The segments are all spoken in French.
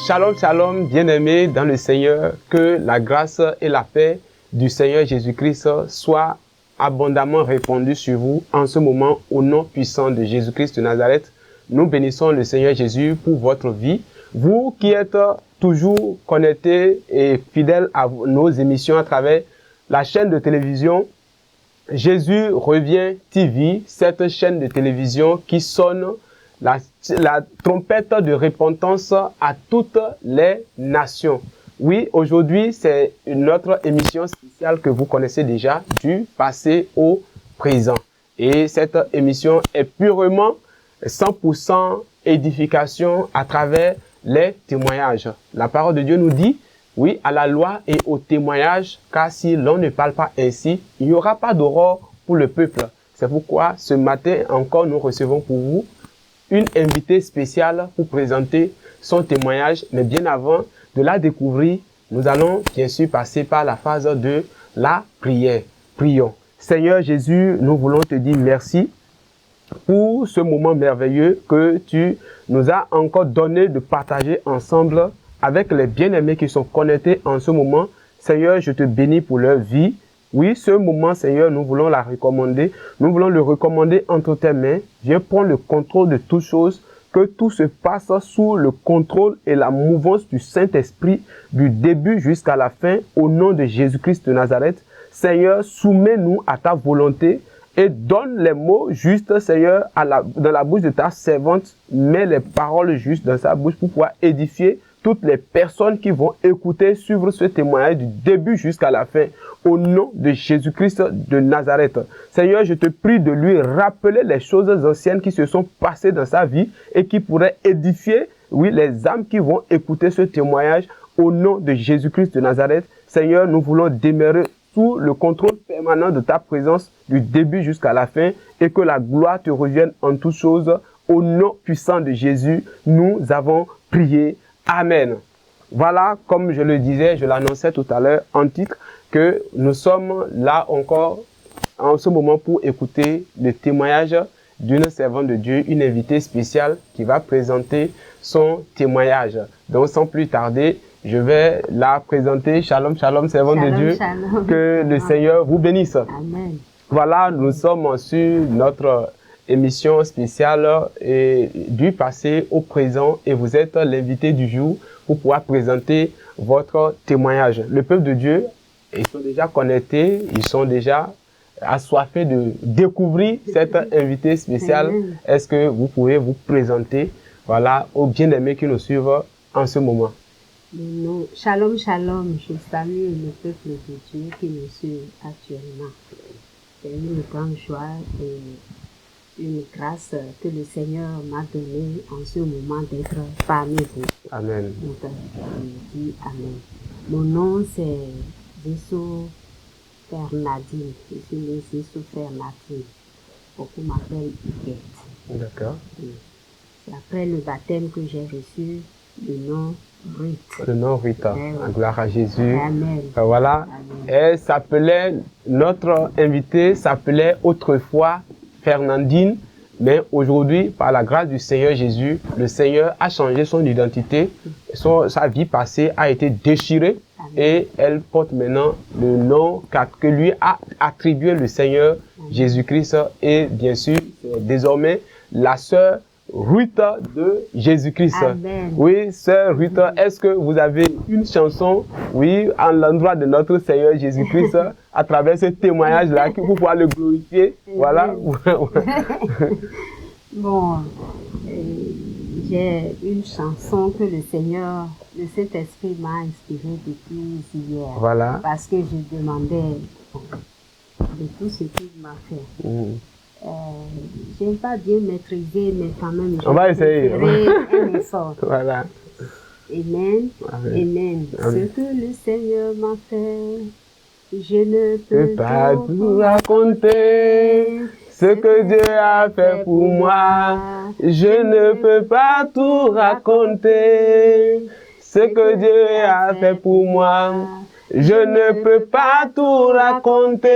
Shalom, shalom, bien-aimés dans le Seigneur, que la grâce et la paix du Seigneur Jésus-Christ soient abondamment répandues sur vous en ce moment au nom puissant de Jésus-Christ de Nazareth. Nous bénissons le Seigneur Jésus pour votre vie. Vous qui êtes toujours connectés et fidèles à nos émissions à travers la chaîne de télévision Jésus revient TV, cette chaîne de télévision qui sonne la trompette de repentance à toutes les nations. Oui, aujourd'hui, c'est notre émission spéciale que vous connaissez déjà, du passé au présent. Et cette émission est purement 100% édification à travers les témoignages. La parole de Dieu nous dit, oui, à la loi et au témoignage, car si l'on ne parle pas ainsi, il n'y aura pas d'aurore pour le peuple. C'est pourquoi ce matin encore, nous recevons pour vous une invitée spéciale pour présenter son témoignage. Mais bien avant de la découvrir, nous allons bien sûr passer par la phase de la prière. Prions. Seigneur Jésus, nous voulons te dire merci pour ce moment merveilleux que tu nous as encore donné de partager ensemble avec les bien-aimés qui sont connectés en ce moment. Seigneur, je te bénis pour leur vie. Oui, ce moment, Seigneur, nous voulons la recommander. Nous voulons le recommander entre tes mains. Viens prendre le contrôle de toutes choses. Que tout se passe sous le contrôle et la mouvance du Saint-Esprit du début jusqu'à la fin au nom de Jésus-Christ de Nazareth. Seigneur, soumets-nous à ta volonté et donne les mots justes, Seigneur, dans la bouche de ta servante. Mets les paroles justes dans sa bouche pour pouvoir édifier toutes les personnes qui vont écouter, suivre ce témoignage du début jusqu'à la fin, au nom de Jésus-Christ de Nazareth. Seigneur, je te prie de lui rappeler les choses anciennes qui se sont passées dans sa vie et qui pourraient édifier, oui, les âmes qui vont écouter ce témoignage, au nom de Jésus-Christ de Nazareth. Seigneur, nous voulons demeurer sous le contrôle permanent de ta présence du début jusqu'à la fin et que la gloire te revienne en toutes choses. Au nom puissant de Jésus, nous avons prié. Amen. Voilà, comme je le disais, je l'annonçais tout à l'heure en titre, que nous sommes là encore en ce moment pour écouter le témoignage d'une servante de Dieu, une invitée spéciale qui va présenter son témoignage. Donc sans plus tarder, je vais la présenter. Shalom, shalom, servante de Dieu. Shalom. Que le Seigneur vous bénisse. Amen. Voilà, nous sommes sur notre émission spéciale du passé au présent et vous êtes l'invité du jour pour pouvoir présenter votre témoignage. Le peuple de Dieu, ils sont déjà connectés, ils sont déjà assoiffés de découvrir cette invitée spéciale. Est-ce que vous pouvez vous présenter, voilà, aux bien-aimés qui nous suivent en ce moment? Shalom, shalom, je salue le peuple de Dieu qui nous suit actuellement. C'est une grande joie et une grâce que le Seigneur m'a donnée en ce moment d'être parmi vous. Amen. Donc, je dis Amen. Mon nom c'est Zissou Fernandine. Je suis née Zissou Fernandine. Beaucoup m'appellent Yvette. D'accord. C'est après le baptême que j'ai reçu le nom Rita. Le nom Rita. Gloire à Jésus. Amen. Voilà. Amen. Elle s'appelait, notre invitée s'appelait autrefois Fernandine, mais aujourd'hui, par la grâce du Seigneur Jésus, le Seigneur a changé son identité, sa vie passée a été déchirée. Amen. Et elle porte maintenant le nom que lui a attribué le Seigneur Jésus-Christ et bien sûr, c'est désormais la sœur Rita de Jésus-Christ. Oui, sœur Rita, est-ce que vous avez une chanson, oui, en l'endroit de notre Seigneur Jésus-Christ à travers ce témoignage-là, pour pouvoir le glorifier? Voilà. Bon, j'ai une chanson que le Seigneur, le Saint-Esprit m'a inspirée depuis hier. Voilà. Parce que je demandais de tout ce qu'il m'a fait. j'aime pas bien maîtriser, mais quand même, On va essayer. Un effort. Voilà. Amen. Amen. Amen. Amen. Ce que le Seigneur m'a fait, je ne Je peux peux pas tout raconter ce que Dieu a fait pour moi. Je ne peux pas tout raconter ce que Dieu a fait pour moi. Je ne peux pas tout raconter.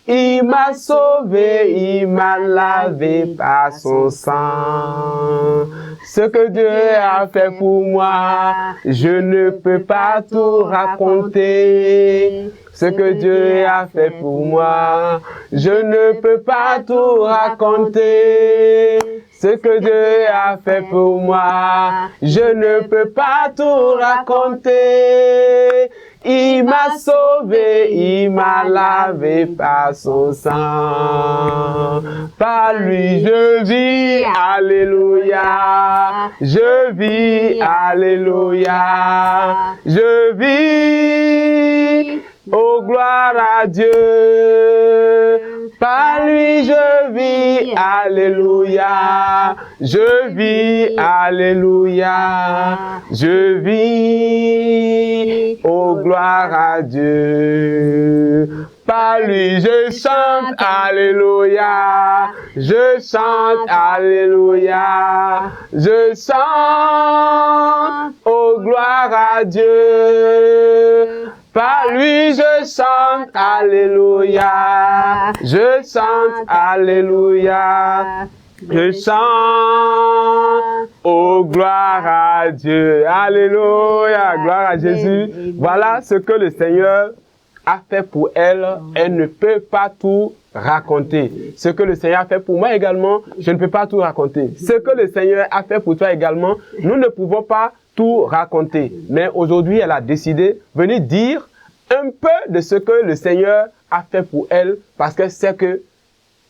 Il m'a sauvé, il m'a lavé par son sang. Ce que Dieu a fait pour moi, je ne peux pas tout raconter. Ce que Dieu a fait pour moi, je ne peux pas tout raconter. Ce que Dieu a fait pour moi, je ne peux pas tout raconter. Il m'a sauvé, il m'a lavé par son sang. Par lui je vis, alléluia. Je vis, alléluia. Je vis, oh gloire à Dieu. Par lui je vis, alléluia. Je vis, alléluia. Je vis, oh gloire à Dieu. Par lui je chante, alléluia. Je chante, alléluia. Je chante, oh gloire à Dieu. Par lui je chante, alléluia. Je chante, alléluia. Je chante, oh gloire à Dieu. Alléluia, gloire à Jésus. Voilà ce que le Seigneur a fait pour elle. Elle ne peut pas tout raconter. Ce que le Seigneur a fait pour moi également, je ne peux pas tout raconter. Ce que le Seigneur a fait pour toi également, nous ne pouvons pas tout raconter. Mais aujourd'hui, elle a décidé de venir dire un peu de ce que le Seigneur a fait pour elle, parce qu'elle sait que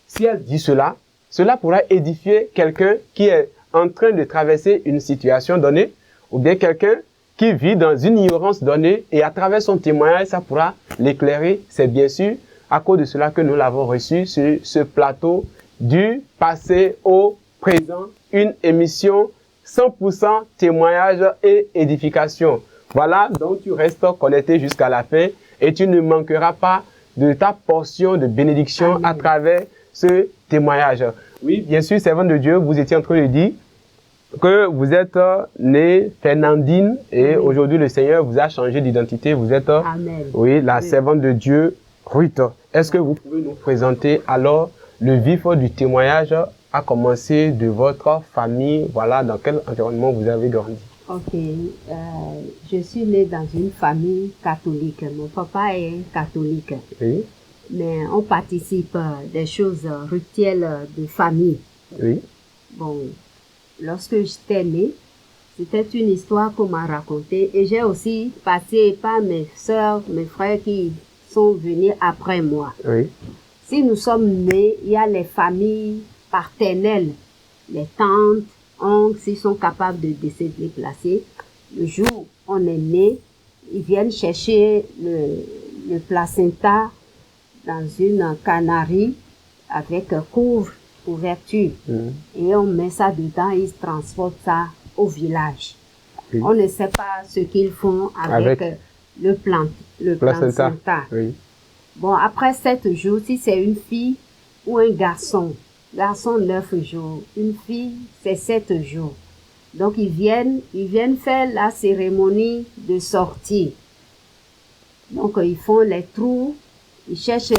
si elle dit cela, cela pourra édifier quelqu'un qui est en train de traverser une situation donnée, ou bien quelqu'un qui vit dans une ignorance donnée, et à travers son témoignage, ça pourra l'éclairer. C'est bien sûr à cause de cela que nous l'avons reçu sur ce plateau du passé au présent, une émission 100% témoignage et édification. Voilà, donc tu restes connecté jusqu'à la fin et tu ne manqueras pas de ta portion de bénédiction à travers ce témoignage. Oui, bien sûr, servante de Dieu, vous étiez en train de dire que vous êtes née Fernandine et aujourd'hui le Seigneur vous a changé d'identité. Vous êtes, oui, la servante de Dieu, Ruth. Est-ce que vous pouvez nous présenter alors le vif du témoignage à commencer de votre famille, voilà, dans quel environnement vous avez grandi? Ok, je suis née dans une famille catholique. Mon papa est catholique. Oui. Mais on participe des choses rituelles de famille. Oui. Bon, lorsque j'étais née, c'était une histoire qu'on m'a racontée et j'ai aussi passé par mes soeurs, mes frères qui sont venus après moi. Oui. Si nous sommes nés, il y a les familles paternelles, les tantes, oncles, s'ils sont capables de se déplacer. Le jour où on est né, ils viennent chercher le placenta dans une cannerie avec couverture. Et on met ça dedans, ils transportent ça au village. Oui. On ne sait pas ce qu'ils font avec le placenta. Oui. Bon, après 7 jours, si c'est une fille ou un garçon 9 jours, une fille c'est 7 jours. Donc ils viennent faire la cérémonie de sortie. Donc ils font les trous, ils cherchent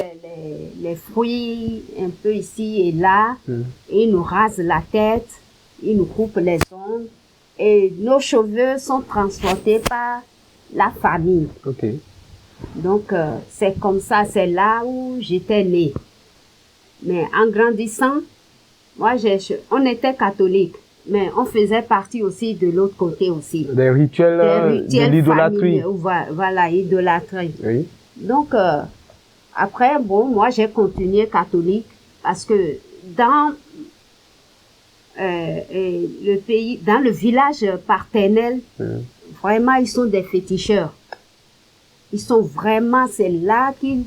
les fruits un peu ici et là, et ils nous rasent la tête, ils nous coupent les ongles, et nos cheveux sont transportés par la famille. Okay. Donc c'est comme ça, c'est là où j'étais née. Mais en grandissant, moi, on était catholique, mais on faisait partie aussi de l'autre côté aussi. Des rituels de l'idolâtrie. Voilà, idolâtrie. Oui. Donc, après, bon, moi, j'ai continué catholique parce que dans le pays, dans le village paternel, vraiment, ils sont des féticheurs. Ils sont vraiment, c'est là qu'ils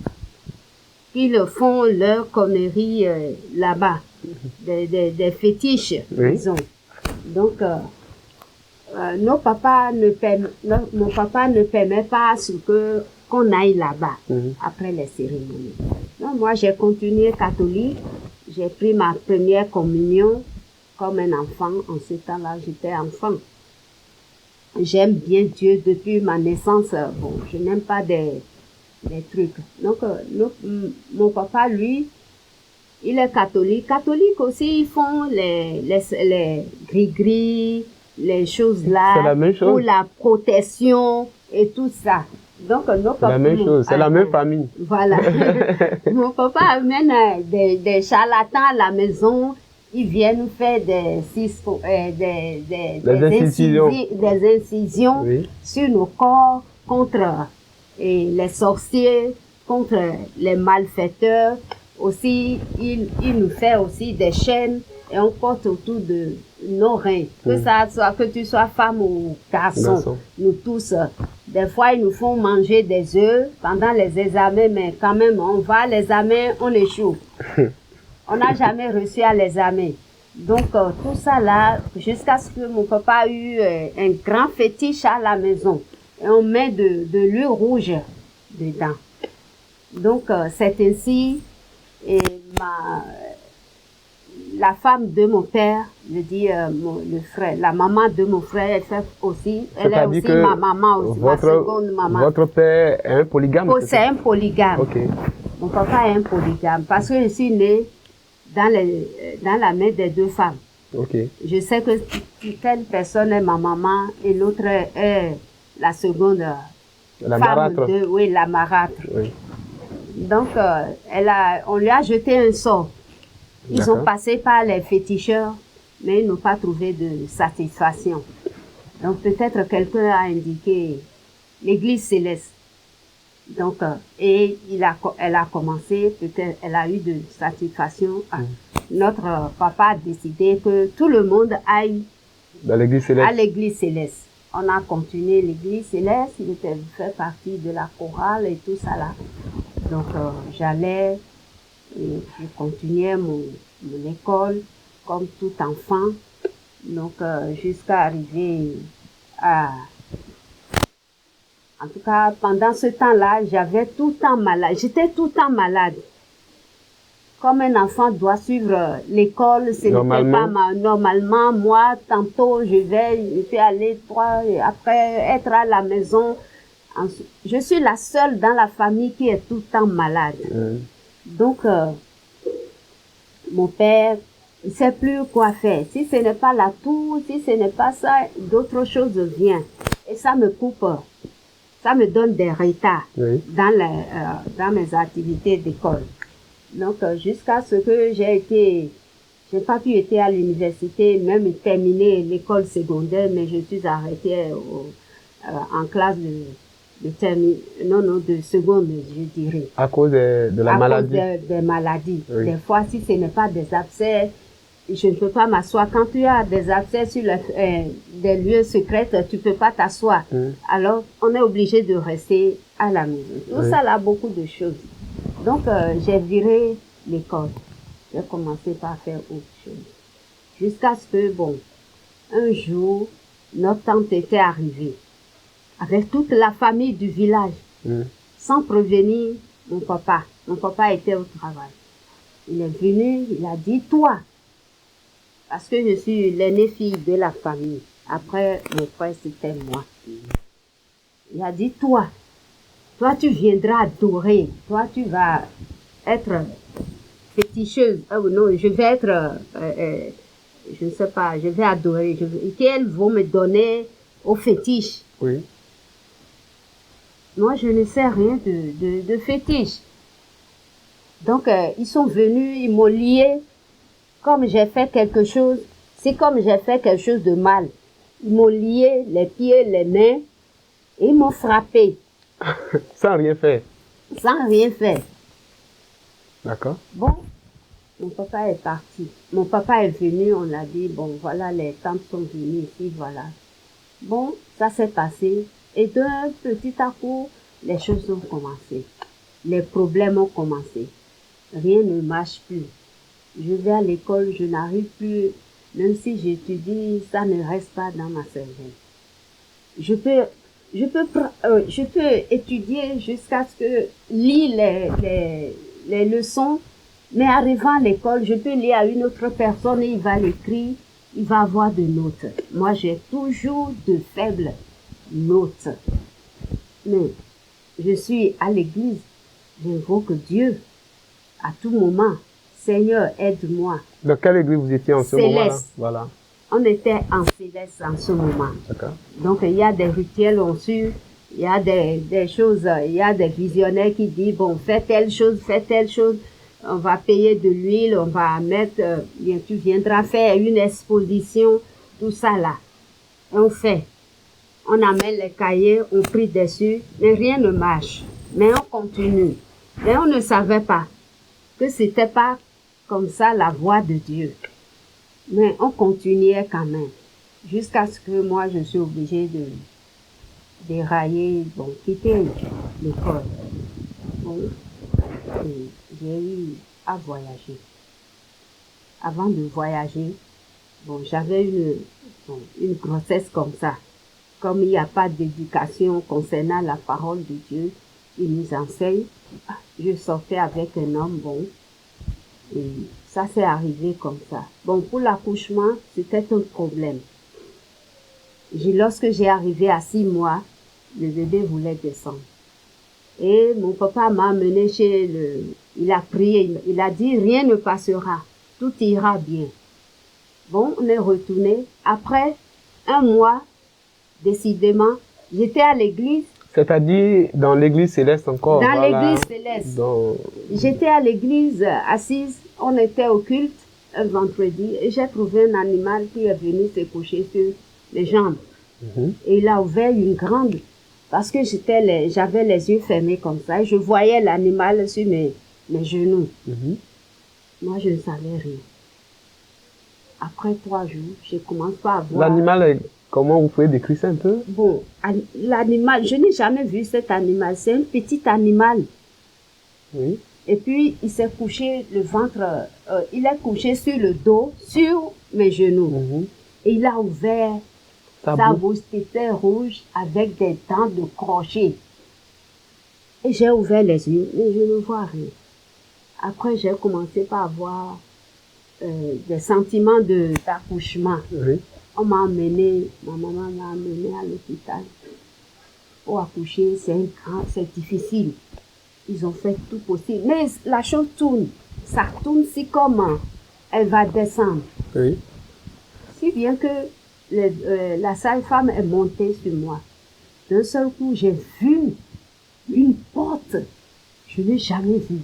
qu'ils font leur connerie là-bas, des fétiches, Oui. disons. Donc, mon papa ne permet pas à ce qu'on aille là-bas après les cérémonies. Donc, moi, j'ai continué catholique. J'ai pris ma première communion comme un enfant. En ce temps-là, j'étais enfant. J'aime bien Dieu depuis ma naissance. Bon, je n'aime pas des trucs. Donc, mon papa, lui, il est catholique. Catholique aussi, ils font les gris-gris, les choses là. C'est la même chose. Pour la protection et tout ça. Donc, nos C'est la même chose, c'est la même famille. Voilà. Mon papa amène des charlatans à la maison. Ils viennent faire des incisions Oui. sur nos corps contre les sorciers, contre les malfaiteurs. Aussi, il nous fait aussi des chaînes et on porte autour de nos reins. Que tu sois femme ou garçon. Nous tous. Des fois, ils nous font manger des œufs pendant les examens, mais quand même, on va à l'examen, on échoue. On n'a jamais reçu à l'examen. Donc, tout ça là, jusqu'à ce que mon papa a eu un grand fétiche à la maison. Et on met de l'huile rouge dedans. Donc, c'est ainsi, et la femme de mon père, je dis le frère, la maman de mon frère, elle fait aussi, elle est aussi ma maman aussi, ma seconde maman. Votre père est un polygame? Oh, c'est un polygame. Okay. Mon papa est un polygame parce que je suis née dans la main des deux femmes. Okay. Je sais que telle personne est ma maman et l'autre est la seconde la femme marâtre. Oui, la marâtre. Oui. Donc, on lui a jeté un sort. Ils ont passé par les féticheurs, mais ils n'ont pas trouvé de satisfaction. Donc, peut-être quelqu'un a indiqué l'église céleste. Donc, et elle a commencé, peut-être elle a eu de satisfaction. Notre papa a décidé que tout le monde aille à l'église céleste. On a continué l'église céleste, il était fait partie de la chorale et tout ça là. Donc, j'allais et je continuais mon école comme tout enfant. Donc, jusqu'à arriver à... En tout cas, pendant ce temps-là, j'avais tout le temps malade. J'étais tout le temps malade. Comme un enfant doit suivre l'école, ce n'était pas normalement. Moi, tantôt, je peux aller et après être à la maison. Je suis la seule dans la famille qui est tout le temps malade. Donc, mon père, il ne sait plus quoi faire. Si ce n'est pas la tour, si ce n'est pas ça, d'autres choses viennent. Et ça me coupe. Ça me donne des retards dans mes activités d'école. Donc, jusqu'à ce que j'ai pas pu être à l'université, même terminer l'école secondaire, mais je suis arrêtée en classe de seconde, je dirais. À cause de la maladie? À cause des maladies. Oui. Des fois, si ce n'est pas des abcès, je ne peux pas m'asseoir. Quand tu as des abcès sur des lieux secrets, tu ne peux pas t'asseoir. Alors, on est obligé de rester à la maison. Tout ça, là, beaucoup de choses. Donc, j'ai viré l'école. J'ai commencé par faire autre chose. Jusqu'à ce que, bon, un jour, notre tante était arrivée avec toute la famille du village, sans prévenir mon papa. Mon papa était au travail. Il est venu, il a dit, toi, parce que je suis l'aînée fille de la famille. Après, mon frère, c'était moi. Il a dit, toi, tu viendras adorer. Toi, tu vas être féticheuse. Oh non, je vais être, je ne sais pas, je vais adorer. Qu'elles vont me donner au fétiche. Oui. Moi, je ne sais rien de fétiche. Donc, ils sont venus, ils m'ont lié. Comme j'ai fait quelque chose, c'est comme j'ai fait quelque chose de mal. Ils m'ont lié les pieds, les mains, et ils m'ont frappé. Sans rien faire? Sans rien faire. D'accord. Bon, mon papa est parti. Mon papa est venu, on a dit, bon, voilà, les tantes sont venues ici, voilà. Bon, ça s'est passé. Et d'un petit à coup, les choses ont commencé. Les problèmes ont commencé. rien ne marche plus. Je vais à l'école, je n'arrive plus, même si j'étudie, ça ne reste pas dans ma cervelle. Je peux étudier jusqu'à ce que lire les leçons, mais arrivant à l'école, je peux lire à une autre personne et il va l'écrire, il va avoir de notes. Moi, j'ai toujours de faibles notes. Mais je suis à l'église, j'invoque Dieu à tout moment. Seigneur, aide-moi. Dans quelle église vous étiez en ce moment-là? Céleste. Voilà. On était en céleste en ce moment. D'accord. Donc, il y a des rituels on suit, il y a des choses, il y a des visionnaires qui disent, bon, fais telle chose, on va payer de l'huile, on va mettre, bien, tu viendras faire une exposition, tout ça là. On fait. On amène les cahiers, on prie dessus, mais rien ne marche. Mais on continue. Mais on ne savait pas que c'était pas comme ça la voix de Dieu. Mais on continuait quand même. Jusqu'à ce que moi, je suis obligée de dérailler, bon, quitter l'école. Bon, et j'ai eu à voyager. Avant de voyager, bon, j'avais une grossesse comme ça. Comme il n'y a pas d'éducation concernant la parole de Dieu, il nous enseigne. Je sortais avec un homme, bon, et ça s'est arrivé comme ça. Bon, pour l'accouchement, c'était un problème. Lorsque j'ai arrivé à 6 mois, le bébé voulait descendre. Et mon papa m'a amené il a prié, il a dit, rien ne passera, tout ira bien. Bon, on est retourné. Après 1 mois, décidément, j'étais à l'église. C'est-à-dire dans l'église céleste encore? Dans voilà. l'église céleste. J'étais à l'église assise, on était au culte un vendredi et j'ai trouvé un animal qui est venu se coucher sur les jambes. Et il a ouvert une grande, parce que j'avais les yeux fermés comme ça et je voyais l'animal sur mes genoux. Moi, je ne savais rien. Après 3 jours, je commence pas à voir. L'animal, comment vous pouvez décrire ça un peu? Bon, l'animal, je n'ai jamais vu cet animal. C'est un petit animal. Oui. Et puis, il s'est couché, le ventre, il est couché sur le dos, sur mes genoux. Et il a ouvert sa bouche, était rouge, avec des dents de crochet. Et j'ai ouvert les yeux, mais je ne vois rien. Après, j'ai commencé par avoir des sentiments d'accouchement. Oui. On m'a amené, ma maman m'a amené à l'hôpital. Pour accoucher, c'est difficile. Ils ont fait tout possible. Mais la chose tourne. Ça tourne si comment elle va descendre. Oui. Si bien que la sage-femme est montée sur moi. D'un seul coup, j'ai vu une porte. Je n'ai jamais vu.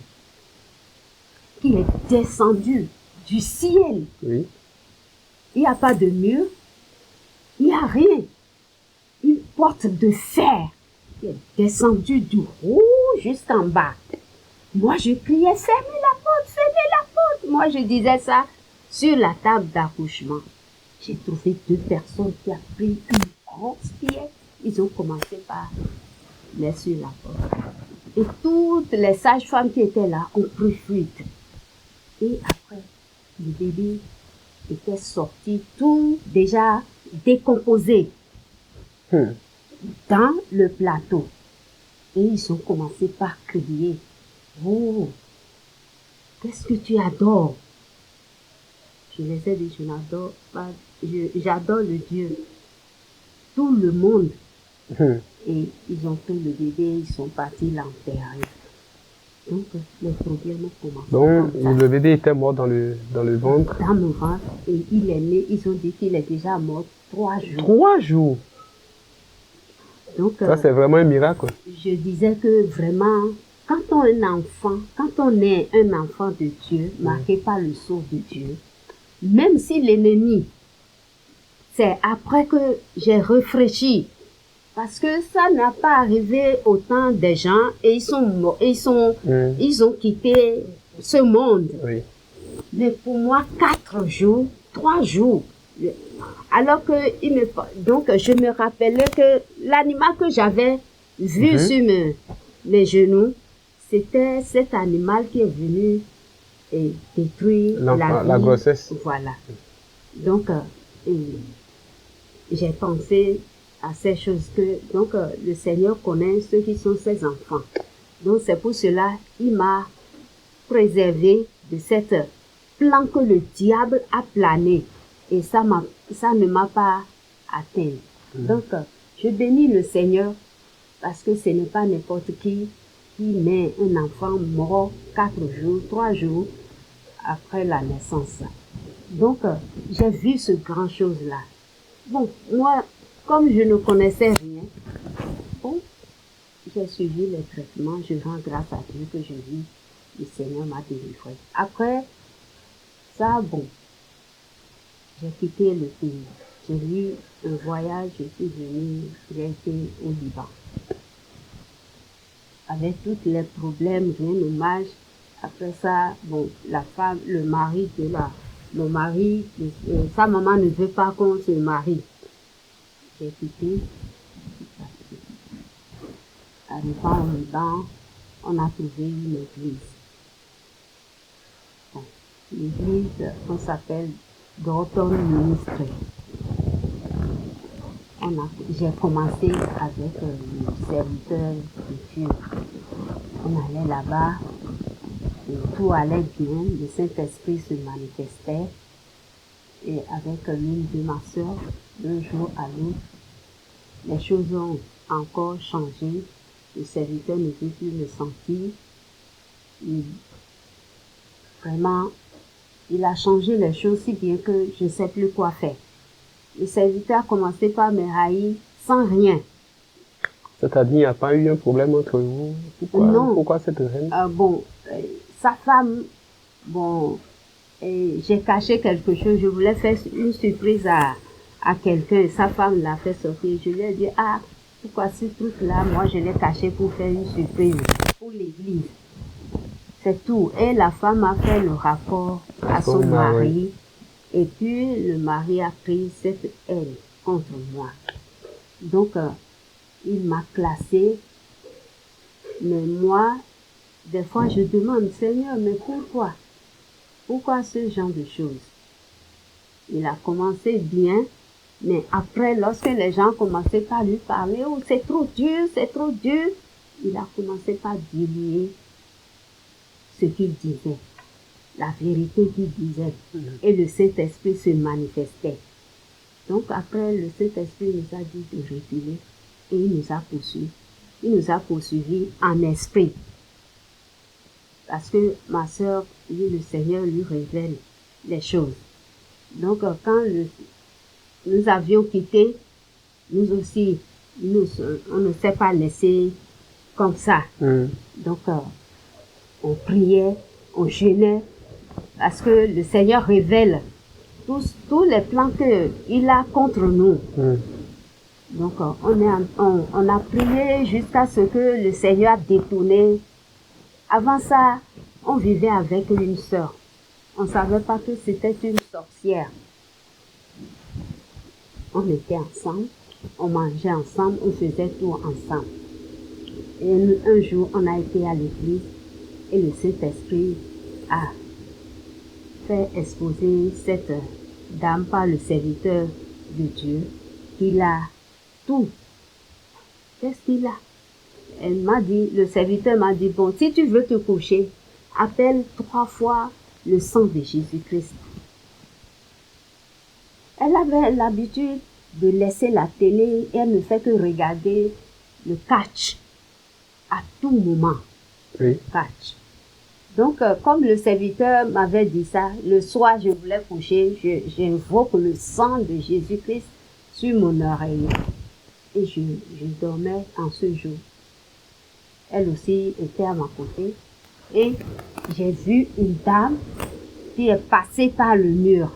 Qui est descendue du ciel. Oui. Il n'y a pas de mur. Il n'y a rien. Une porte de fer qui est descendue du haut jusqu'en bas. Moi, je criais, fermez la porte, fermez la porte. Moi, je disais ça sur la table d'accouchement. J'ai trouvé 2 personnes qui ont pris une grosse pierre. Ils ont commencé par mettre sur la porte. Et toutes les sages-femmes qui étaient là ont pris fuite. Et après, le bébé était sorti tout déjà décomposé dans le plateau. Et ils ont commencé par crier, oh, qu'est-ce que tu adores? Je les ai dit, je n'adore pas, j'adore le Dieu, tout le monde. Et ils ont pris le bébé, ils sont partis l'enterrer. Donc, les problèmes ont commencé. Donc, le bébé était mort dans le ventre? Dans mon ventre. Et il est né, ils ont dit qu'il est déjà mort 3 jours. 3 jours? Donc, ça, c'est vraiment un miracle. Je disais que vraiment, quand on est un enfant de Dieu, marqué par le sceau de Dieu, même si l'ennemi, c'est après que j'ai réfléchi, parce que ça n'a pas arrivé au temps des gens et ils ont quitté ce monde. Oui. Mais pour moi, 4 jours, 3 jours. Alors que donc je me rappelais que l'animal que j'avais vu sur mes genoux, c'était cet animal qui est venu détruire la vie. La grossesse. Voilà. Donc, j'ai pensé à ces choses que, donc, le Seigneur connaît ceux qui sont ses enfants. Donc, c'est pour cela il m'a préservé de cette plan que le diable a plané. Et ça ne m'a pas atteint. Donc, je bénis le Seigneur parce que ce n'est pas n'importe qui met un enfant mort 4 jours, 3 jours après la naissance. Donc, j'ai vu ce grand chose-là. Bon, moi, comme je ne connaissais rien, bon, j'ai suivi les traitements. Je rends grâce à Dieu que je vis. Le Seigneur m'a délivré. Après ça, bon, j'ai quitté le pays. J'ai eu un voyage, je suis venue, j'ai été au Liban. Avec tous les problèmes, rien de mal. Après ça, bon, la femme, le mari sa maman ne veut pas qu'on se marie. J'ai quitté. Arrivant au Liban, on a trouvé une église. Bon, l'église, on s'appelle Dorton Ministry. J'ai commencé avec le serviteur de Dieu. On allait là-bas, et tout allait bien, le Saint-Esprit se manifestait. Et avec l'une de ma soeur, d'un jour à l'autre, les choses ont encore changé. Le serviteur ne veut plus me sentir. Vraiment, il a changé les choses si bien que je ne sais plus quoi faire. Le serviteur a commencé par me haïr sans rien. C'est-à-dire, il n'y a pas eu un problème entre vous? Non. Pourquoi cette haine? Sa femme, bon, j'ai caché quelque chose. Je voulais faire une surprise à quelqu'un. Sa femme l'a fait sortir. Je lui ai dit, pourquoi ce truc-là, moi, je l'ai caché pour faire une surprise pour l'église. C'est tout. Et la femme a fait le rapport à son mari. Et puis, le mari a pris cette haine contre moi. Donc, il m'a classée. Mais moi, des fois, je demande, Seigneur, mais pourquoi? Pourquoi ce genre de choses? Il a commencé bien, mais après, lorsque les gens commençaient par lui parler, oh, c'est trop dur, il a commencé par diluer ce qu'il disait, la vérité qu'il disait. Et le Saint-Esprit se manifestait. Donc après, le Saint-Esprit nous a dit de reculer et il nous a poursuivis. Il nous a poursuivis en esprit. Parce que ma soeur, le Seigneur lui révèle les choses. Donc quand nous avions quitté, nous aussi, on ne s'est pas laissé comme ça. Donc on priait, on jeûnait, parce que le Seigneur révèle tous les plans qu'il a contre nous. Donc on a prié jusqu'à ce que le Seigneur a détourné. Avant ça, on vivait avec une sœur. On ne savait pas que c'était une sorcière. On était ensemble, on mangeait ensemble, on faisait tout ensemble. Et un jour, on a été à l'église et le Saint-Esprit a fait exposer cette dame par le serviteur de Dieu. Il a tout. Qu'est-ce qu'il a? Le serviteur m'a dit, bon, si tu veux te coucher, appelle 3 fois le sang de Jésus-Christ. Elle avait l'habitude de laisser la télé et elle ne fait que regarder le catch à tout moment. Oui. Catch. Donc, comme le serviteur m'avait dit ça, le soir, je voulais coucher, j'invoque le sang de Jésus-Christ sur mon oreille. Et je dormais en ce jour. Elle aussi était à ma côté. Et j'ai vu une dame qui est passée par le mur.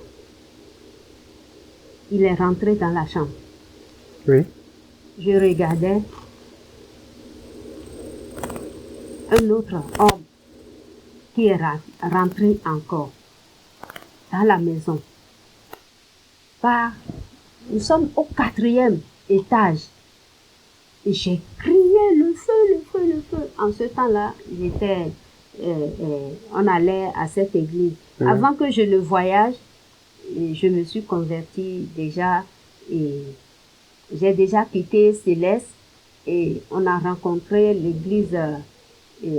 Il est rentré dans la chambre. Oui. Je regardais un autre homme qui est rentré encore dans la maison. Nous sommes au 4e étage. Et j'ai crié le feu, le feu, le feu. En ce temps-là, on allait à cette église. Avant que je ne voyage, je me suis convertie déjà et j'ai déjà quitté Céleste et on a rencontré l'église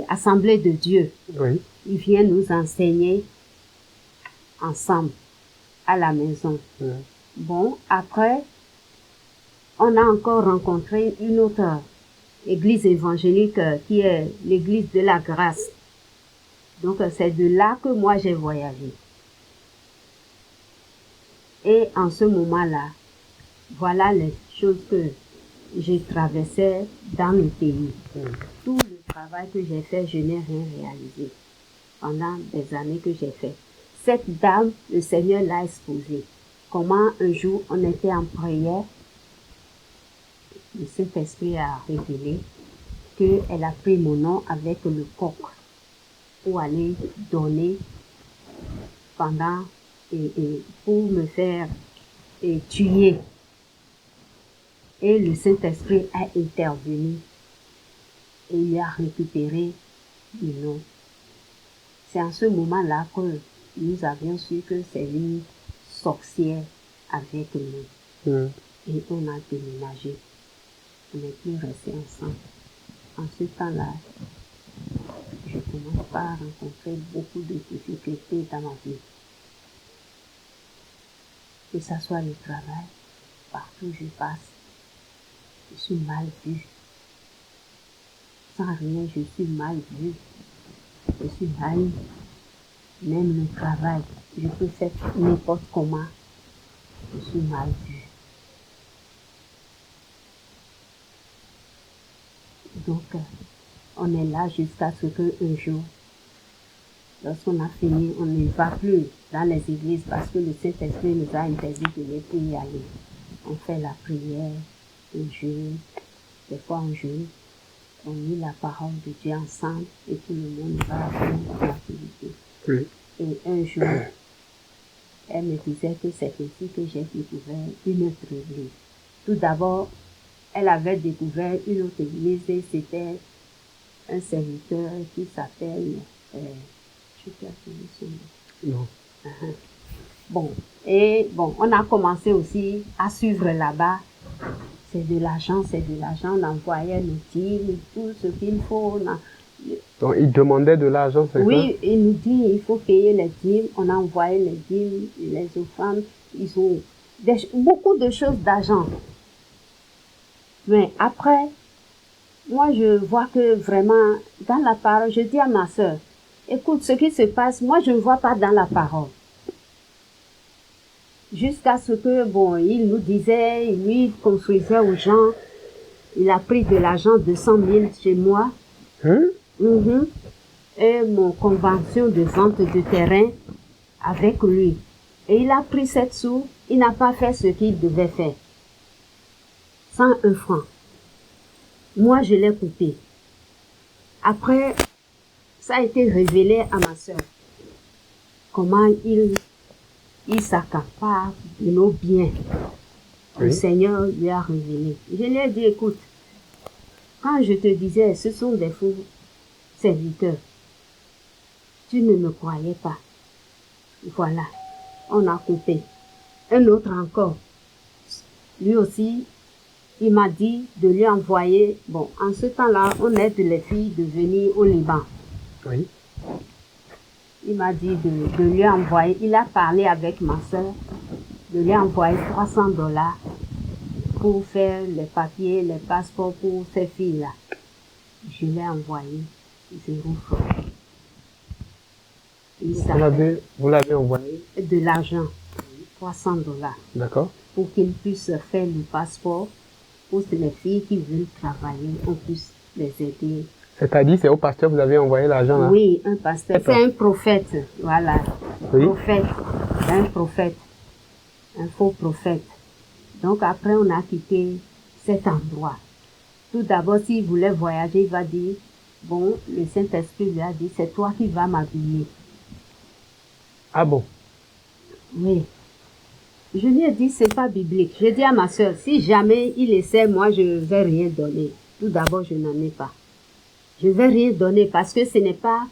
Assemblée de Dieu. Oui. Il vient nous enseigner ensemble à la maison. Bon, après, on a encore rencontré une autre église évangélique qui est l'église de la grâce. Donc, c'est de là que moi j'ai voyagé. Et en ce moment-là, voilà les choses que j'ai traversées dans le pays. Tout le travail que j'ai fait, je n'ai rien réalisé pendant des années que j'ai fait. Cette dame, le Seigneur l'a exposée. Comment un jour on était en prière, le Saint-Esprit a révélé qu'elle a pris mon nom avec le coq pour aller donner pendant et pour me faire tuer. Et le Saint-Esprit a intervenu et il a récupéré le nom. C'est en ce moment-là que nous avions su que c'est une sorcière avec nous. Et on a déménagé. On n'est plus restés ensemble. En ce temps-là, je commence par rencontrer beaucoup de difficultés dans ma vie. Que ce soit le travail, partout où je passe, je suis mal vue. Sans rien, je suis mal vue. Je suis mal. Même le travail, je peux faire n'importe comment. Je suis mal vue. Donc, on est là jusqu'à ce qu'un jour, lorsqu'on a fini, on ne va plus dans les églises parce que le Saint-Esprit nous a interdit de ne plus y aller. On fait la prière, on jeûne, des fois on jeûne, on lit la parole de Dieu ensemble et tout le monde va faire l'activité. Oui. Et un jour, elle me disait que c'est ainsi que j'ai découvert une autre église. Tout d'abord, elle avait découvert une autre église et c'était un serviteur qui s'appelle, je peux appeler son nom. Non. Bon, et bon, on a commencé aussi à suivre là-bas. C'est de l'argent, on envoyait le dîmes, tout ce qu'il faut. Donc, il demandait de l'argent, c'est ça? Oui, il nous dit il faut payer les dîmes. On a envoyé les dîmes, les offrandes. Ils ont beaucoup de choses d'argent. Mais après, moi je vois que vraiment, dans la parole, je dis à ma soeur, écoute, ce qui se passe, moi je ne vois pas dans la parole. Jusqu'à ce que, bon, il nous disait, lui construisait aux gens, il a pris de l'argent de 100 000 chez moi. Et mon convention de vente de terrain avec lui. Et il a pris 7 sous, il n'a pas fait ce qu'il devait faire. 101 francs. Moi, je l'ai coupé. Après, ça a été révélé à ma soeur. Comment il s'accapare de nos biens. Oui. Le Seigneur lui a révélé. Je lui ai dit, écoute, quand je te disais, ce sont des faux serviteurs, tu ne me croyais pas. Voilà, on a coupé. Un autre encore, lui aussi, il m'a dit de lui envoyer, bon, en ce temps-là, on aide les filles de venir au Liban. Oui. Il m'a dit de lui envoyer, il a parlé avec ma soeur, de lui envoyer $300 pour faire les papiers, les passeports pour ces filles-là. Je l'ai envoyé 0 francs. Vous l'avez envoyé? De l'argent, $300. D'accord. Pour qu'il puisse faire le passeport, pour que les filles qui veulent travailler, on puisse les aider. C'est-à-dire, c'est au pasteur que vous avez envoyé l'argent là? Oui, un pasteur. C'est un prophète, voilà. Oui. Prophète, un prophète, un faux prophète. Donc après, on a quitté cet endroit. Tout d'abord, s'il voulait voyager, il va dire, bon, le Saint-Esprit lui a dit, c'est toi qui vas m'habiller. Ah bon? Oui. Je lui ai dit, c'est pas biblique. Je dis à ma soeur, si jamais il essaie, moi, je ne vais rien donner. Tout d'abord, je n'en ai pas. Je ne vais rien donner parce que ce n'est pas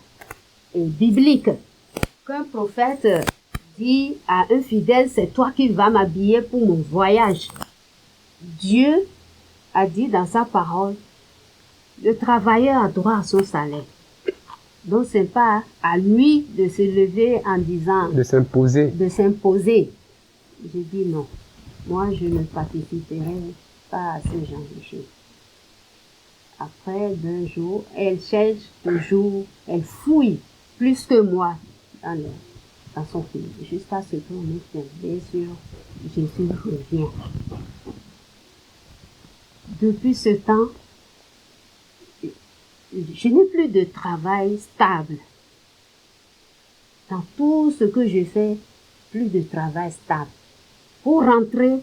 biblique. Qu'un prophète dit à un fidèle, c'est toi qui vas m'habiller pour mon voyage. Dieu a dit dans sa parole, le travailleur a droit à son salaire. Donc c'est pas à lui de se lever en disant... De s'imposer. De s'imposer. J'ai dit non. Moi, je ne participerai pas à ce genre de choses. Après 2 jours, elle cherche toujours, elle fouille plus que moi dans son pays, jusqu'à ce qu'on est tombé sur Jésus revient. Depuis ce temps, je n'ai plus de travail stable. Dans tout ce que je fais, plus de travail stable. Pour rentrer,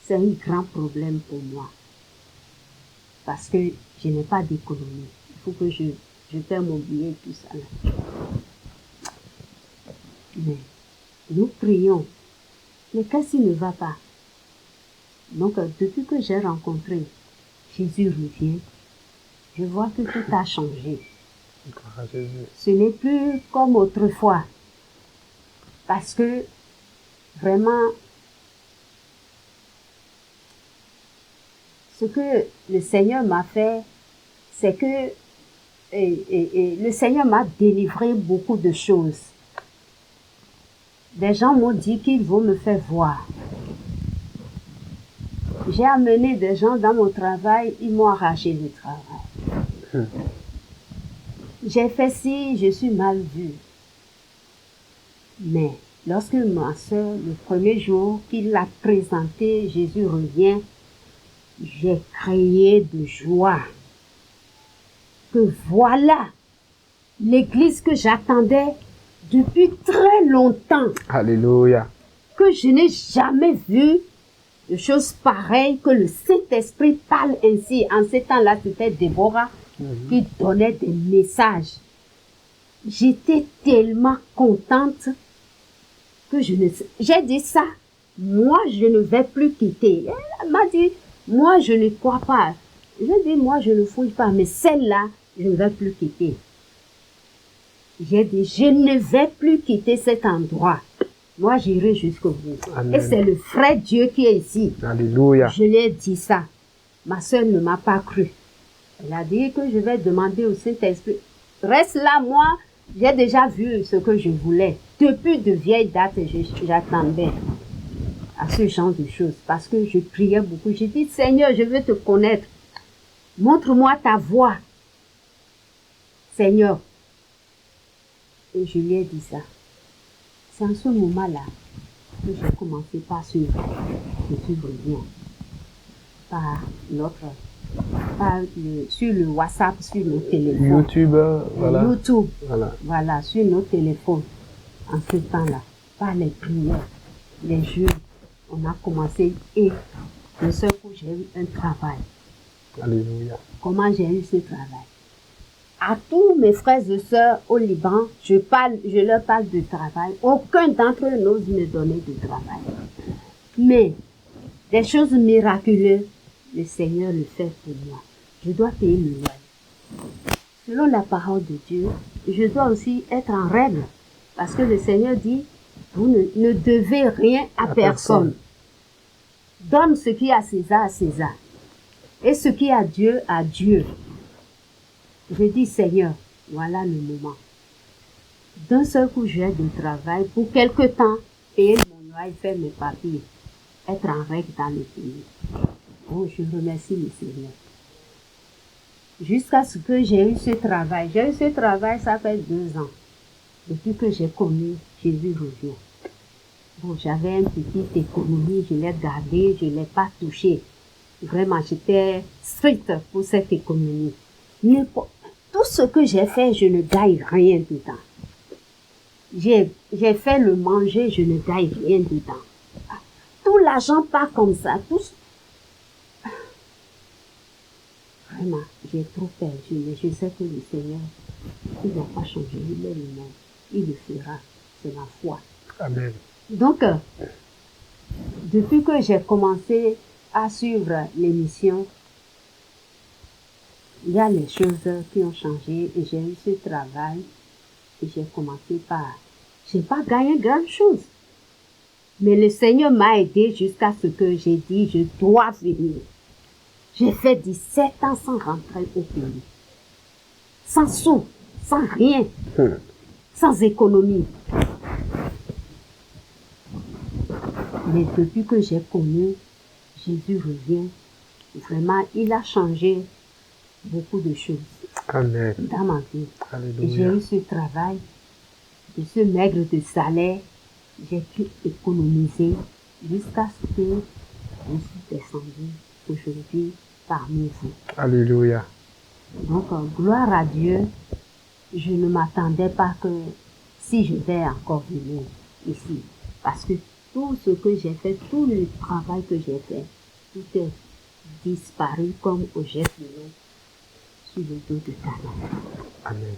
c'est un grand problème pour moi. Parce que je n'ai pas d'économie. Il faut que je paie mon billet et tout ça. Là. Mais nous prions. Mais qu'est-ce qui ne va pas? Donc, depuis que j'ai rencontré Jésus revient, je vois que tout a changé. Ce n'est plus comme autrefois. Parce que, vraiment, ce que le Seigneur m'a fait, c'est que le Seigneur m'a délivré beaucoup de choses. Des gens m'ont dit qu'ils vont me faire voir. J'ai amené des gens dans mon travail, ils m'ont arraché le travail. J'ai fait ci, je suis mal vue. Mais lorsque ma soeur, le premier jour qu'il l'a présenté, Jésus revient, j'ai crié de joie. Que voilà l'église que j'attendais depuis très longtemps. Alléluia. Que je n'ai jamais vu de choses pareilles, que le Saint-Esprit parle ainsi. En ce temps-là, c'était Déborah qui donnait des messages. J'étais tellement contente que j'ai dit ça. Moi, je ne vais plus quitter. Elle m'a dit, moi, je ne crois pas. J'ai dit, moi, je ne fouille pas, mais celle-là, je ne vais plus quitter. J'ai dit, je ne vais plus quitter cet endroit. Moi, j'irai jusqu'au bout. Amen. Et c'est le vrai Dieu qui est ici. Alléluia. Je lui ai dit ça. Ma soeur ne m'a pas cru. Elle a dit que je vais demander au Saint-Esprit. Reste là, moi, j'ai déjà vu ce que je voulais. Depuis de vieilles dates, j'attendais à ce genre de choses. Parce que je priais beaucoup. J'ai dit, Seigneur, je veux te connaître. Montre-moi ta voix. Seigneur. Et je lui ai dit ça. C'est en ce moment-là que j'ai commencé par suivre bien. Sur le WhatsApp, sur nos téléphones. YouTube, voilà. YouTube, voilà, sur nos téléphones. En ce temps-là, par les prières, les jeux, on a commencé et le seul coup, j'ai eu un travail. Alléluia. Comment j'ai eu ce travail? À tous mes frères et sœurs au Liban, je leur parle de travail. Aucun d'entre eux n'ose me donner de travail. Mais des choses miraculeuses, le Seigneur le fait pour moi. Je dois payer le loyer. Selon la parole de Dieu, je dois aussi être en règle. Parce que le Seigneur dit, vous ne devez rien à personne. Donne ce qui est à César. Et ce qui est à Dieu. Je dis, Seigneur, voilà le moment. D'un seul coup, j'ai du travail pour quelque temps, payer mon loyer, faire mes papiers, être en règle dans le pays. Oh, je remercie le Seigneur. Jusqu'à ce que j'ai eu ce travail. J'ai eu ce travail, ça fait 2 ans. Depuis que j'ai connu, Jésus revient. Bon, j'avais une petite économie, je l'ai gardée, je ne l'ai pas touchée. Vraiment, j'étais stricte pour cette économie. Tout ce que j'ai fait, je ne gagne rien dedans. J'ai fait le manger, je ne gagne rien dedans. Tout l'argent part comme ça. Vraiment, j'ai trop perdu, mais je sais que le Seigneur, il n'a pas changé, il est le même. Il le fera, c'est ma foi. Amen. Donc, depuis que j'ai commencé à suivre l'émission, il y a les choses qui ont changé et j'ai eu ce travail. Et j'ai commencé par... Je n'ai pas gagné grand-chose. Mais le Seigneur m'a aidé jusqu'à ce que j'ai dit, je dois venir. J'ai fait 17 ans sans rentrer au pays. Sans sou, sans rien, sans économie. Mais depuis que j'ai connu, Jésus revient. Vraiment, il a changé beaucoup de choses. Amen. Dans ma vie. Alléluia. Et j'ai eu ce travail, de ce maigre de salaire, j'ai pu économiser jusqu'à ce que je suis descendue aujourd'hui parmi vous. Alléluia. Donc, gloire à Dieu, je ne m'attendais pas que si je vais encore venir ici. Parce que tout ce que j'ai fait, tout le travail que j'ai fait, tout est disparu comme au geste de l'eau sur le dos de ta main. Amen.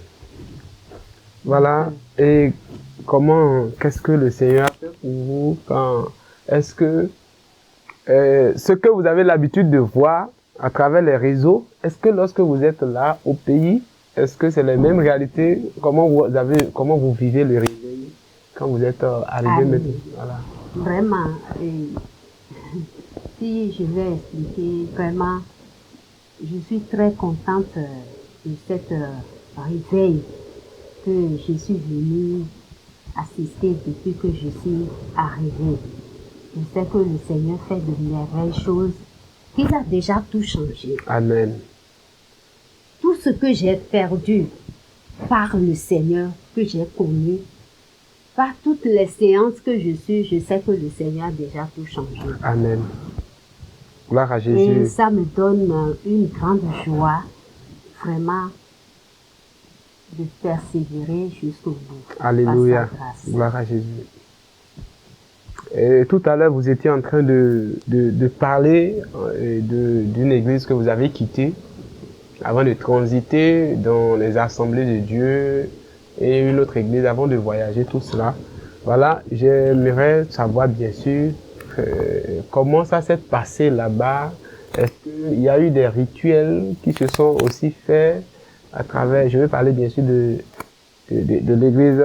Voilà. Et qu'est-ce que le Seigneur a fait pour vous est-ce que ce que vous avez l'habitude de voir à travers les réseaux, est-ce que lorsque vous êtes là au pays, est-ce que c'est les mêmes réalités? Comment vous vivez le réveil quand vous êtes arrivé maintenant? Voilà. Vraiment, si je vais expliquer, vraiment, je suis très contente de cette réveil que je suis venue assister depuis que je suis arrivée. Je sais que le Seigneur fait de merveilleuses choses, qu'il a déjà tout changé. Amen. Tout ce que j'ai perdu par le Seigneur, que j'ai connu, par toutes les séances que je suis, je sais que le Seigneur a déjà tout changé. Amen. Gloire à Jésus. Et ça me donne une grande joie, vraiment, de persévérer jusqu'au bout. Alléluia. Gloire à Jésus. Et tout à l'heure, vous étiez en train de parler d'une église que vous avez quittée avant de transiter dans les assemblées de Dieu et une autre église avant de voyager, tout cela. Voilà, j'aimerais savoir bien sûr comment ça s'est passé là-bas. Est-ce qu'il y a eu des rituels qui se sont aussi faits à travers, je vais parler bien sûr de l'église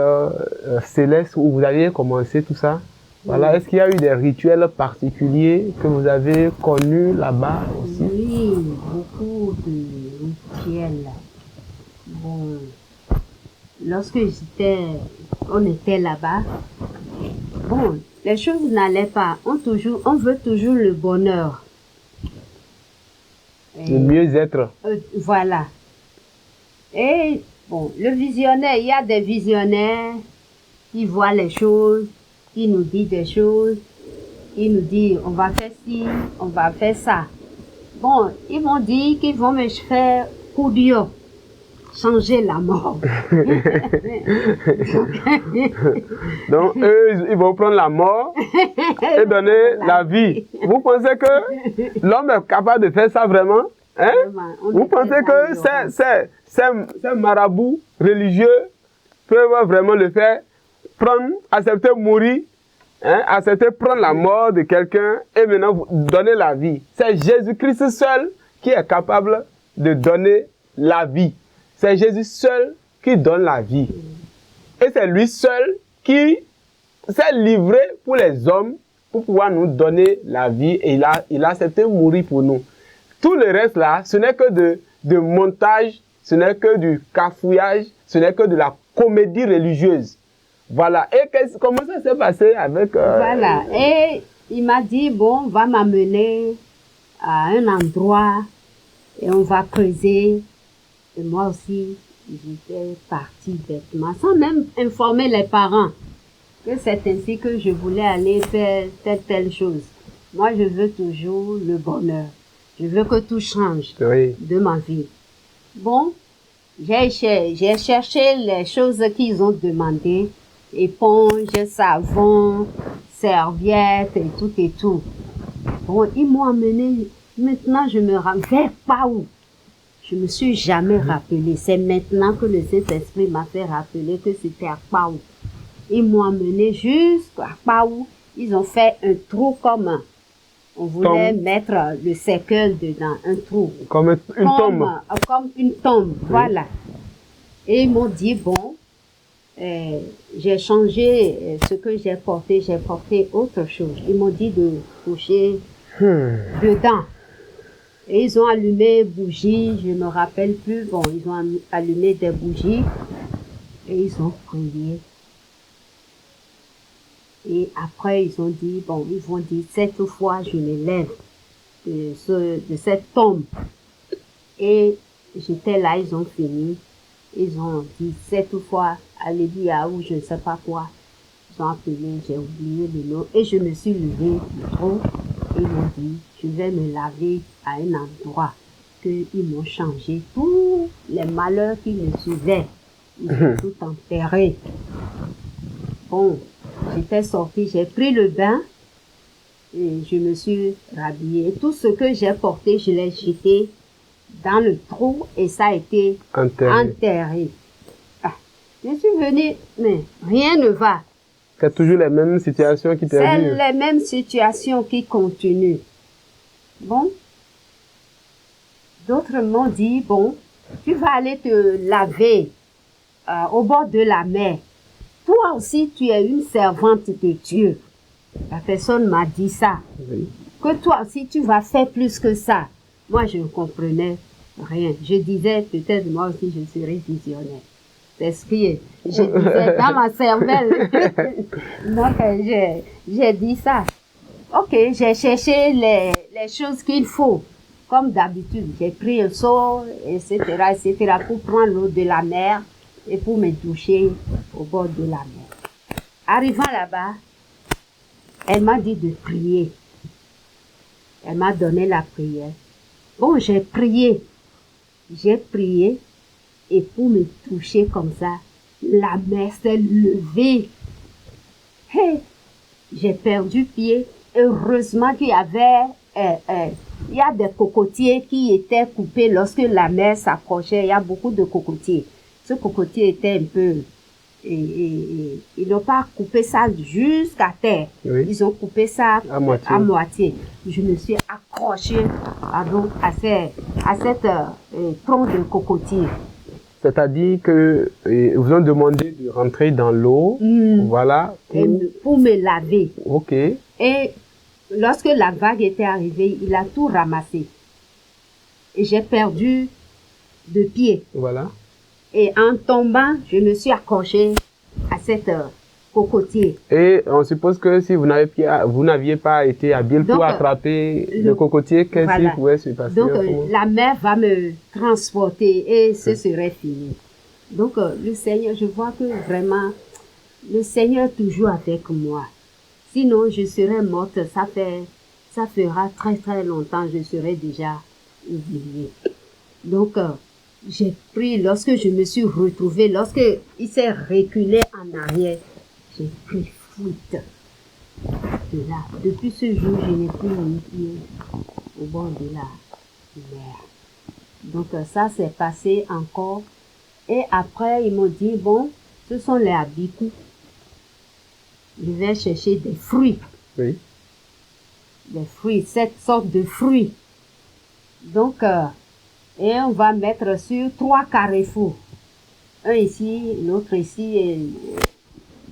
céleste où vous aviez commencé tout ça. Voilà, est-ce qu'il y a eu des rituels particuliers que vous avez connus là-bas aussi? Oui, beaucoup de rituels. Bon, lorsque on était là-bas, bon, les choses n'allaient pas. On veut toujours le bonheur. Le mieux-être. Voilà. Et bon, le visionnaire, il y a des visionnaires qui voient les choses, qui nous disent des choses, ils nous disent on va faire ci, on va faire ça. Bon, ils m'ont dit qu'ils vont me faire coup dur, changer la mort. Donc eux, ils vont prendre la mort et donner la vie. Vous pensez que l'homme est capable de faire ça vraiment? Hein? Vous pensez que ces marabouts religieux peuvent vraiment le faire? Accepter mourir, hein, accepter prendre la mort de quelqu'un et maintenant vous donner la vie. C'est Jésus-Christ seul qui est capable de donner la vie. C'est Jésus seul qui donne la vie. Et c'est lui seul qui s'est livré pour les hommes pour pouvoir nous donner la vie et il a accepté de mourir pour nous. Tout le reste là, ce n'est que de montage, ce n'est que du cafouillage, ce n'est que de la comédie religieuse. Voilà. Et comment ça s'est passé avec... Voilà. Et il m'a dit, bon, on va m'amener à un endroit et on va creuser. Et moi aussi, j'étais partie bêtement, sans même informer les parents que c'est ainsi que je voulais aller faire telle chose. Moi, je veux toujours le bonheur. Je veux que tout change de ma vie. Bon, j'ai cherché les choses qu'ils ont demandées. Éponge, savon, serviette et tout et tout. Bon, ils m'ont amené. Maintenant, je me rappelle pas où. Je me suis jamais rappelé. C'est maintenant que le Saint-Esprit m'a fait rappeler que c'était à Paou. Ils m'ont amené jusqu'à Paou. Ils ont fait un trou comme on voulait mettre le cercueil dedans, un trou. Comme une tombe. Comme une tombe, voilà. Et ils m'ont dit, bon, j'ai changé ce que j'ai porté autre chose. Ils m'ont dit de toucher dedans. Et ils ont allumé bougies, je ne me rappelle plus. Bon, ils ont allumé des bougies et ils ont prié. Et après, ils ont dit, bon, ils vont dire, cette fois, je me lève de cette tombe. Et j'étais là, ils ont fini. Ils ont dit, cette fois, alléluia, ou je ne sais pas quoi. Ils ont appelé, j'ai oublié le nom. Et je me suis levée du trône. Et ils m'ont dit, je vais me laver à un endroit qu'ils m'ont changé. Tous les malheurs qui me suivaient, ils ont tout enterré. Bon, j'étais sortie, j'ai pris le bain et je me suis rhabillée. Tout ce que j'ai porté, je l'ai jeté dans le trou et ça a été enterré. Ah, je suis venue, mais rien ne va. C'est toujours les mêmes situations qui perdurent. C'est les mêmes situations qui continuent. Bon. D'autres m'ont dit, bon, tu vas aller te laver au bord de la mer. Toi aussi, tu es une servante de Dieu. La personne m'a dit ça. Oui. Que toi aussi, tu vas faire plus que ça. Moi, je ne comprenais rien. Je disais, peut-être moi aussi, je serai visionnaire. C'est ce que je disais dans ma cervelle. Donc, j'ai dit ça. Ok, j'ai cherché les choses qu'il faut. Comme d'habitude, j'ai pris un seau, etc., pour prendre l'eau de la mer et pour me doucher au bord de la mer. Arrivant là-bas, elle m'a dit de prier. Elle m'a donné la prière. Bon, j'ai prié. Et pour me toucher comme ça, la mer s'est levée. Hey, j'ai perdu pied. Heureusement qu'il y avait, il y a des cocotiers qui étaient coupés lorsque la mer s'approchait. Il y a beaucoup de cocotiers. Ce cocotier était un peu, ils n'ont pas coupé ça jusqu'à terre. Oui. Ils ont coupé ça à moitié. Je me suis accrochée à cette tronc de cocotier. C'est-à-dire que vous ont demandé de rentrer dans l'eau, voilà. Pour me laver. Ok. Et lorsque la vague était arrivée, il a tout ramassé. Et j'ai perdu de pied. Voilà. Et en tombant, je me suis accrochée à cette cocotier. Et on suppose que si vous n'aviez pas été habile pour attraper le cocotier, qu'est-ce qui pouvait se passer? Donc, la mer va me transporter et ce serait fini. Donc, le Seigneur, je vois que vraiment, le Seigneur est toujours avec moi. Sinon, je serais morte, ça fera très très longtemps, je serais déjà oubliée. Donc, j'ai pris, lorsque je me suis retrouvée, lorsque il s'est reculé en arrière, j'ai pris fuite de là. Depuis ce jour, je n'ai plus mis pied au bord de la mer. Donc, ça s'est passé encore. Et après, ils m'ont dit, bon, ce sont les abikus. Je vais chercher des fruits. Oui. Des fruits, cette sorte de fruits. Donc, et on va mettre sur 3 carrefours. Un ici, l'autre ici et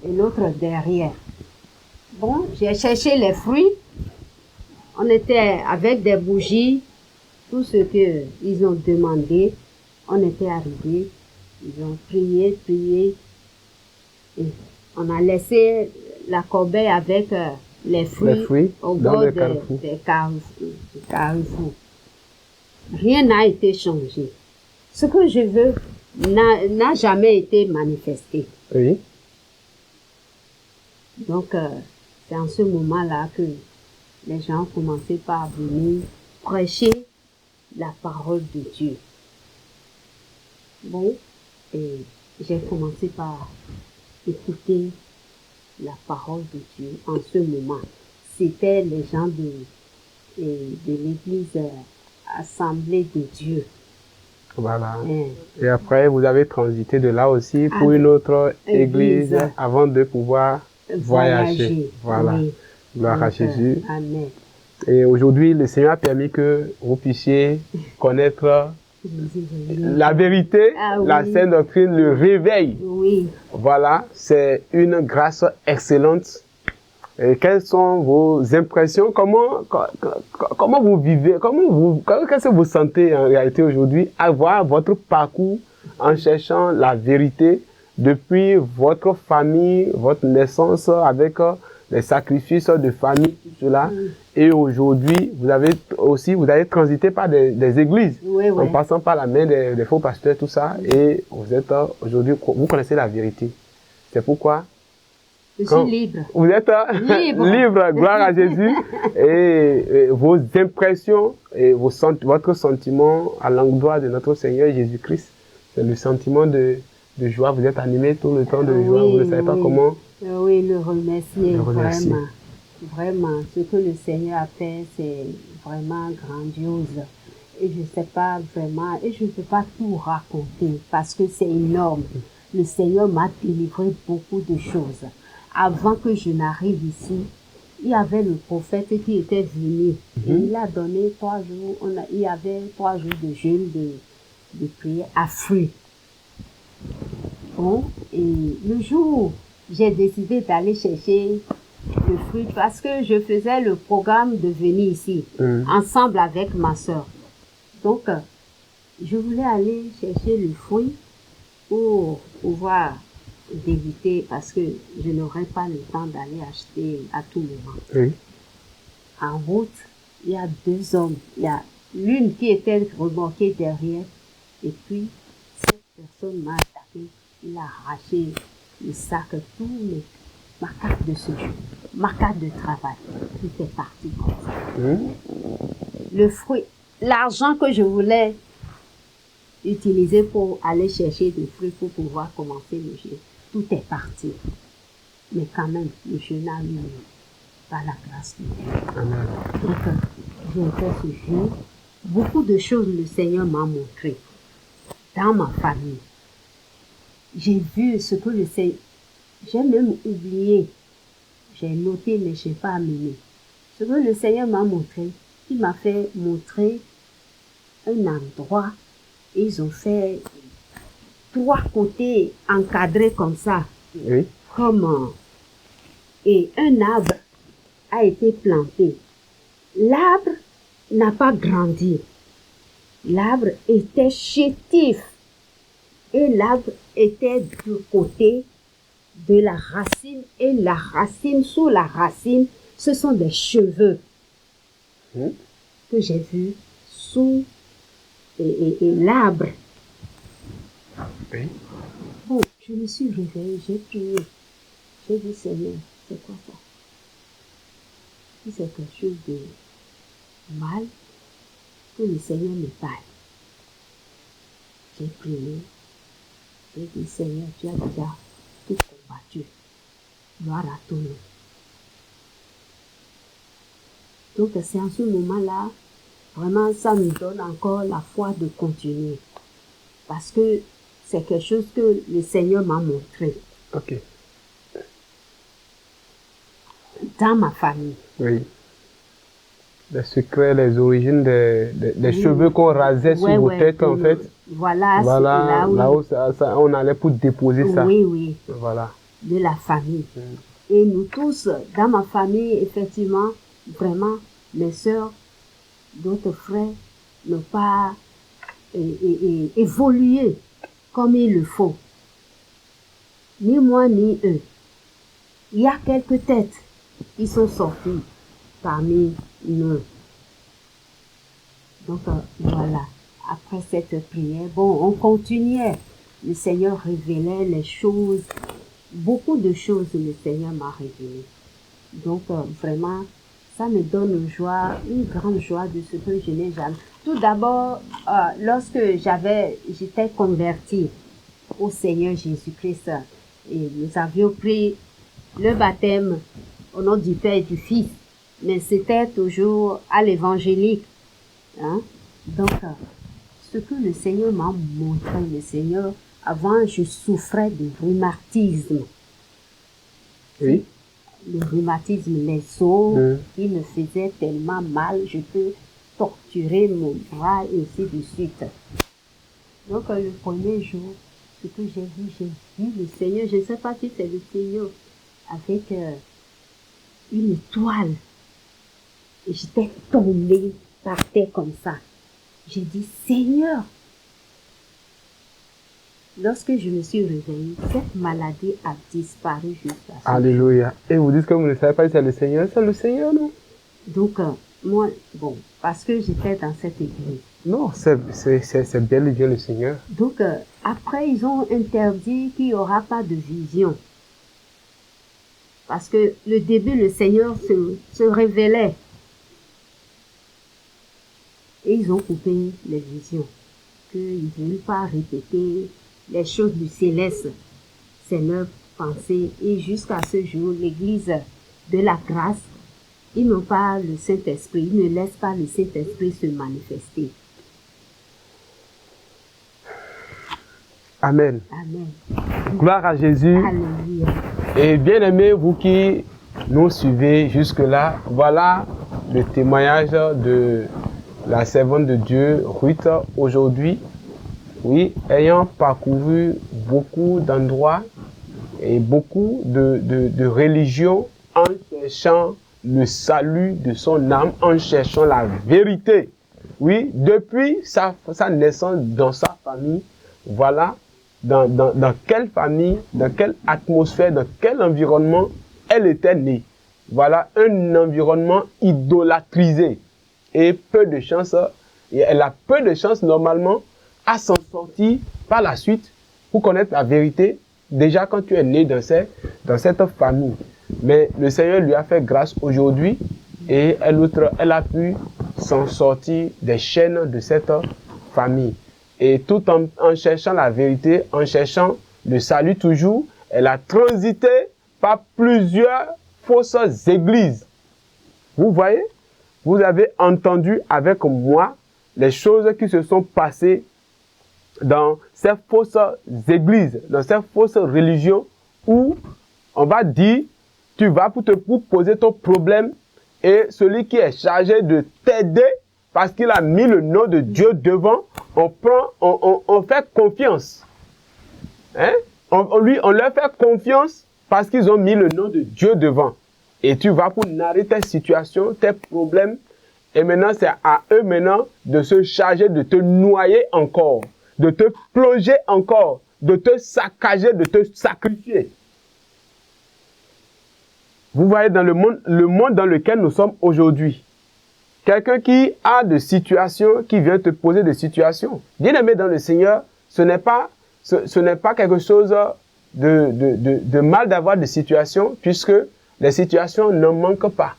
l'autre derrière. Bon, j'ai cherché les fruits. On était avec des bougies, tout ce qu'ils ont demandé. On était arrivés, ils ont prié. Et on a laissé la corbeille avec les fruits au bord des carrefours. Rien n'a été changé. Ce que je veux n'a jamais été manifesté. Oui. Donc, c'est en ce moment-là que les gens ont commencé par venir prêcher la parole de Dieu. Bon, et j'ai commencé par écouter la parole de Dieu en ce moment. C'était les gens de l'église Assemblée de Dieu. Voilà. Et après, vous avez transité de là aussi pour une autre église avant de pouvoir voyager. Voilà. Oui. Gloire à Jésus. Amen. Et aujourd'hui, le Seigneur a permis que vous puissiez connaître La vérité, Ah la oui. sainte doctrine, le réveil. Oui. Voilà, c'est une grâce excellente. Et quelles sont vos impressions? Comment vous vivez? Qu'est-ce que vous sentez en réalité aujourd'hui à voir votre parcours en cherchant la vérité depuis votre famille, votre naissance avec les sacrifices de famille, tout cela. Et aujourd'hui, vous avez transité par des églises, Oui, oui. en passant par la main des faux pasteurs, tout ça. Et vous êtes aujourd'hui, vous connaissez la vérité. C'est pourquoi Je suis libre. vous êtes Libre. libre, gloire à Jésus. Et vos impressions et votre sentiment à l'endroit de notre Seigneur Jésus-Christ, c'est le sentiment de joie. Vous êtes animé tout le temps de joie. Vous ne savez pas comment. Oui, le remercier, Le remercier. vraiment. Vraiment, ce que le Seigneur a fait, c'est vraiment grandiose. Et je ne sais pas vraiment, et je ne peux pas tout raconter parce que c'est énorme. Le Seigneur m'a délivré beaucoup de choses. Avant que je n'arrive ici, il y avait le prophète qui était venu. Et il a donné 3 jours, il y avait 3 jours de jeûne, de prière à fruits. Bon, et le jour où j'ai décidé d'aller chercher le fruit, parce que je faisais le programme de venir ici, ensemble avec ma soeur. Donc, je voulais aller chercher le fruit pour pouvoir débuter, parce que je n'aurais pas le temps d'aller acheter à tout moment. Oui. En route, il y a 2 hommes. Il y a l'une qui était remorquée derrière, et puis cette personne m'a attaqué. Il a arraché le sac, ma carte de séjour, ma carte de travail. Tout est parti comme ça. Le fruit, l'argent que je voulais utiliser pour aller chercher des fruits pour pouvoir commencer le jeûne, tout est parti. Mais quand même, le jeûne a eu lieu par la grâce de Dieu. Amen. Donc, j'ai fait ce jeûne. Beaucoup de choses le Seigneur m'a montré dans ma famille. J'ai vu ce que le Seigneur... J'ai même oublié. J'ai noté, mais je n'ai pas amené. Ce que le Seigneur m'a montré, il m'a fait montrer un endroit. Ils ont fait 3 côtés encadrés comme ça. Oui. Et un arbre a été planté. L'arbre n'a pas grandi. L'arbre était chétif. Et l'arbre était du côté de la racine. Et la racine, sous la racine, ce sont des cheveux que j'ai vus sous et l'arbre. Oui. Bon, je me suis réveillée, j'ai prié. J'ai dit, Seigneur, c'est quoi ça? Si c'est quelque chose de mal, que le Seigneur me parle. J'ai prié. J'ai dit, Seigneur, tu as déjà tout combattu. Gloire à ton nom. Donc, c'est en ce moment-là, vraiment, ça me donne encore la foi de continuer. Parce que c'est quelque chose que le Seigneur m'a montré. Ok. Dans ma famille. Oui. Les secrets, les origines des cheveux qu'on rasait sur vos têtes, en fait. Voilà, Voilà, là où on allait pour déposer ça. Oui, oui. Voilà. De la famille. Et nous tous, dans ma famille, effectivement, vraiment, mes sœurs, d'autres frères, n'ont pas évolué comme il le faut. Ni moi, ni eux. Il y a quelques têtes qui sont sorties parmi nous. Donc, voilà. Après cette prière, bon, on continuait. Le Seigneur révélait les choses. Beaucoup de choses, le Seigneur m'a révélé. Donc, vraiment, ça me donne une joie, une grande joie de ce que je n'ai jamais. Tout d'abord, lorsque j'étais convertie au Seigneur Jésus-Christ, et nous avions pris le baptême au nom du Père et du Fils, mais c'était toujours à l'évangélique. Hein? Donc, ce que le Seigneur m'a montré, le Seigneur, avant, je souffrais de rhumatisme. Oui. Le rhumatisme, les os, qui me faisaient tellement mal, je peux torturer mon bras et ainsi de suite. Donc, le premier jour, ce que j'ai vu le Seigneur, je ne sais pas si c'est le Seigneur, avec une étoile. Et j'étais tombée par terre comme ça. J'ai dit, Seigneur, lorsque je me suis réveillée, cette maladie a disparu juste à ce Alléluia. Et vous dites que vous ne savez pas si c'est le Seigneur, non? Donc, moi, bon, parce que j'étais dans cette église. Non, c'est bel et bien le Seigneur. Donc, après, ils ont interdit qu'il n'y aura pas de vision. Parce que le début, le Seigneur se révélait. Et ils ont coupé les visions. Qu'ils ne veulent pas répéter les choses du céleste. C'est leur pensée. Et jusqu'à ce jour, l'église de la grâce, ils n'ont pas le Saint-Esprit. Ils ne laissent pas le Saint-Esprit se manifester. Amen. Amen. Gloire à Jésus. Alléluia. Et bien aimés, vous qui nous suivez jusque-là, voilà le témoignage de la servante de Dieu, Ruth, aujourd'hui. Oui, ayant parcouru beaucoup d'endroits et beaucoup de religions en cherchant le salut de son âme, en cherchant la vérité. Oui, depuis sa naissance dans sa famille, voilà dans quelle famille, dans quelle atmosphère, dans quel environnement elle était née. Voilà un environnement idolâtrisé. Et peu de chance, et elle a peu de chance normalement à s'en sortir par la suite pour connaître la vérité, déjà quand tu es né dans cette famille. Mais le Seigneur lui a fait grâce aujourd'hui et elle a pu s'en sortir des chaînes de cette famille. Et tout en cherchant la vérité, en cherchant le salut toujours, elle a transité par plusieurs fausses églises. Vous voyez? Vous avez entendu avec moi les choses qui se sont passées dans ces fausses églises, dans ces fausses religions où on va dire, tu vas pour poser ton problème et celui qui est chargé de t'aider parce qu'il a mis le nom de Dieu devant, on fait confiance. Hein? On leur fait confiance parce qu'ils ont mis le nom de Dieu devant. Et tu vas pour narrer tes situations, tes problèmes. Et maintenant, c'est à eux maintenant de se charger, de te noyer encore, de te plonger encore, de te saccager, de te sacrifier. Vous voyez dans le monde dans lequel nous sommes aujourd'hui. Quelqu'un qui a des situations, qui vient te poser des situations. Bien aimé dans le Seigneur, ce n'est pas quelque chose de mal d'avoir des situations, puisque les situations n'en manquent pas.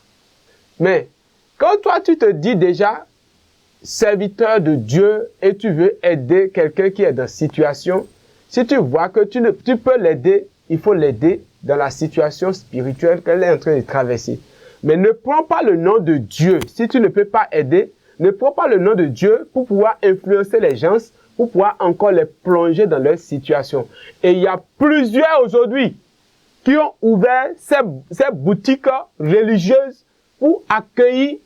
Mais quand toi, tu te dis déjà serviteur de Dieu et tu veux aider quelqu'un qui est dans une situation, si tu vois que tu peux l'aider, il faut l'aider dans la situation spirituelle qu'elle est en train de traverser. Mais ne prends pas le nom de Dieu. Si tu ne peux pas aider, ne prends pas le nom de Dieu pour pouvoir influencer les gens, pour pouvoir encore les plonger dans leur situation. Et il y a plusieurs aujourd'hui qui ont ouvert ces boutiques religieuses pour accueillir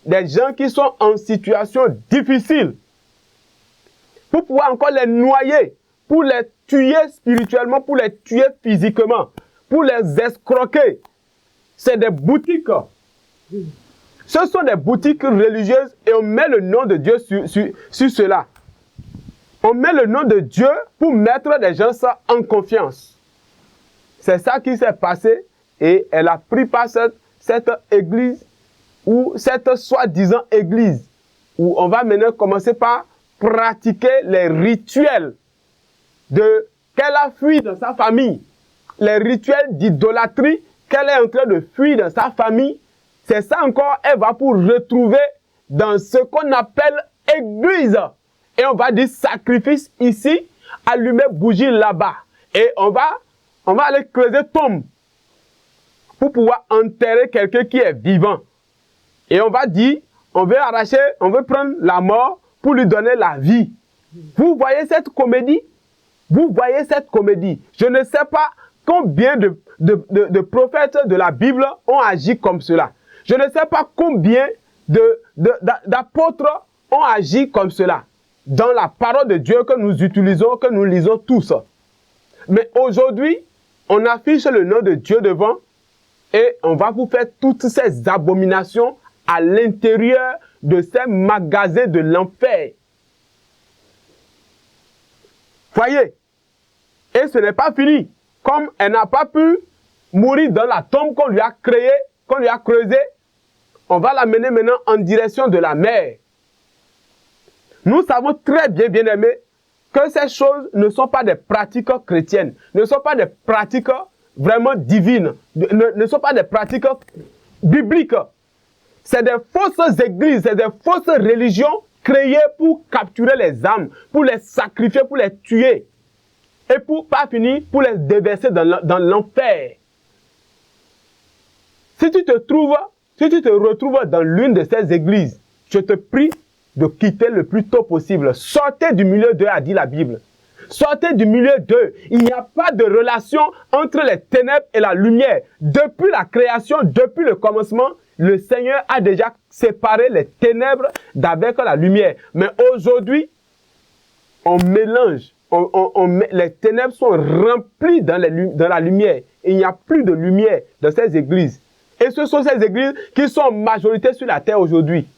des gens qui sont en situation difficile, pour pouvoir encore les noyer, pour les tuer spirituellement, pour les tuer physiquement, pour les escroquer. C'est des boutiques. Ce sont des boutiques religieuses et on met le nom de Dieu sur cela. On met le nom de Dieu pour mettre des gens en confiance. C'est ça qui s'est passé et elle a pris par cette église ou cette soi-disant église où on va maintenant commencer par pratiquer les rituels qu'elle a fui dans sa famille. Les rituels d'idolâtrie qu'elle est en train de fuir dans sa famille. C'est ça encore, elle va pour retrouver dans ce qu'on appelle église. Et on va dire sacrifice ici, allumer bougie là-bas. Et on va aller creuser tombe pour pouvoir enterrer quelqu'un qui est vivant. Et on va dire, on veut prendre la mort pour lui donner la vie. Vous voyez cette comédie? Vous voyez cette comédie? Je ne sais pas combien de prophètes de la Bible ont agi comme cela. Je ne sais pas combien d'apôtres ont agi comme cela. dans la parole de Dieu que nous utilisons, que nous lisons tous. Mais aujourd'hui, on affiche le nom de Dieu devant et on va vous faire toutes ces abominations à l'intérieur de ces magasins de l'enfer. Voyez, et ce n'est pas fini. Comme elle n'a pas pu mourir dans la tombe qu'on lui a créée, qu'on lui a creusée, on va l'amener maintenant en direction de la mer. Nous savons très bien, bien-aimés, que ces choses ne sont pas des pratiques chrétiennes, ne sont pas des pratiques vraiment divines, ne sont pas des pratiques bibliques. C'est des fausses églises, c'est des fausses religions créées pour capturer les âmes, pour les sacrifier, pour les tuer. Et pour pas finir, pour les déverser dans l'enfer. Si tu te retrouves dans l'une de ces églises, je te prie de quitter le plus tôt possible. Sortez du milieu d'eux, a dit la Bible. Sortez du milieu d'eux. Il n'y a pas de relation entre les ténèbres et la lumière. Depuis la création, depuis le commencement, le Seigneur a déjà séparé les ténèbres d'avec la lumière. Mais aujourd'hui, on mélange. Les ténèbres sont remplies dans la lumière. Il n'y a plus de lumière dans ces églises. Et ce sont ces églises qui sont en majorité sur la terre aujourd'hui.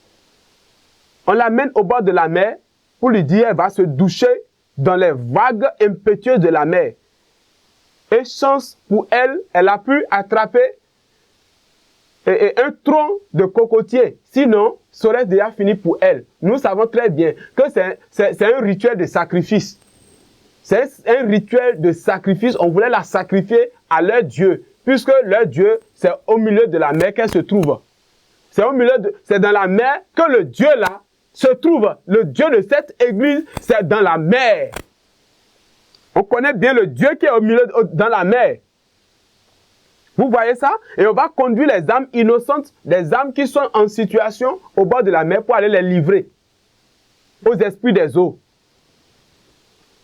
On l'amène au bord de la mer pour lui dire qu'elle va se doucher dans les vagues impétueuses de la mer. Et chance pour elle, elle a pu attraper un tronc de cocotier. Sinon, ça aurait déjà fini pour elle. Nous savons très bien que c'est un rituel de sacrifice. C'est un rituel de sacrifice. On voulait la sacrifier à leur Dieu. Puisque leur Dieu, c'est au milieu de la mer qu'elle se trouve. C'est dans la mer que le Dieu là se trouve. Le Dieu de cette église, c'est dans la mer. On connaît bien le Dieu qui est au milieu, dans la mer. Vous voyez ça? Et on va conduire les âmes innocentes, des âmes qui sont en situation au bord de la mer pour aller les livrer aux esprits des eaux.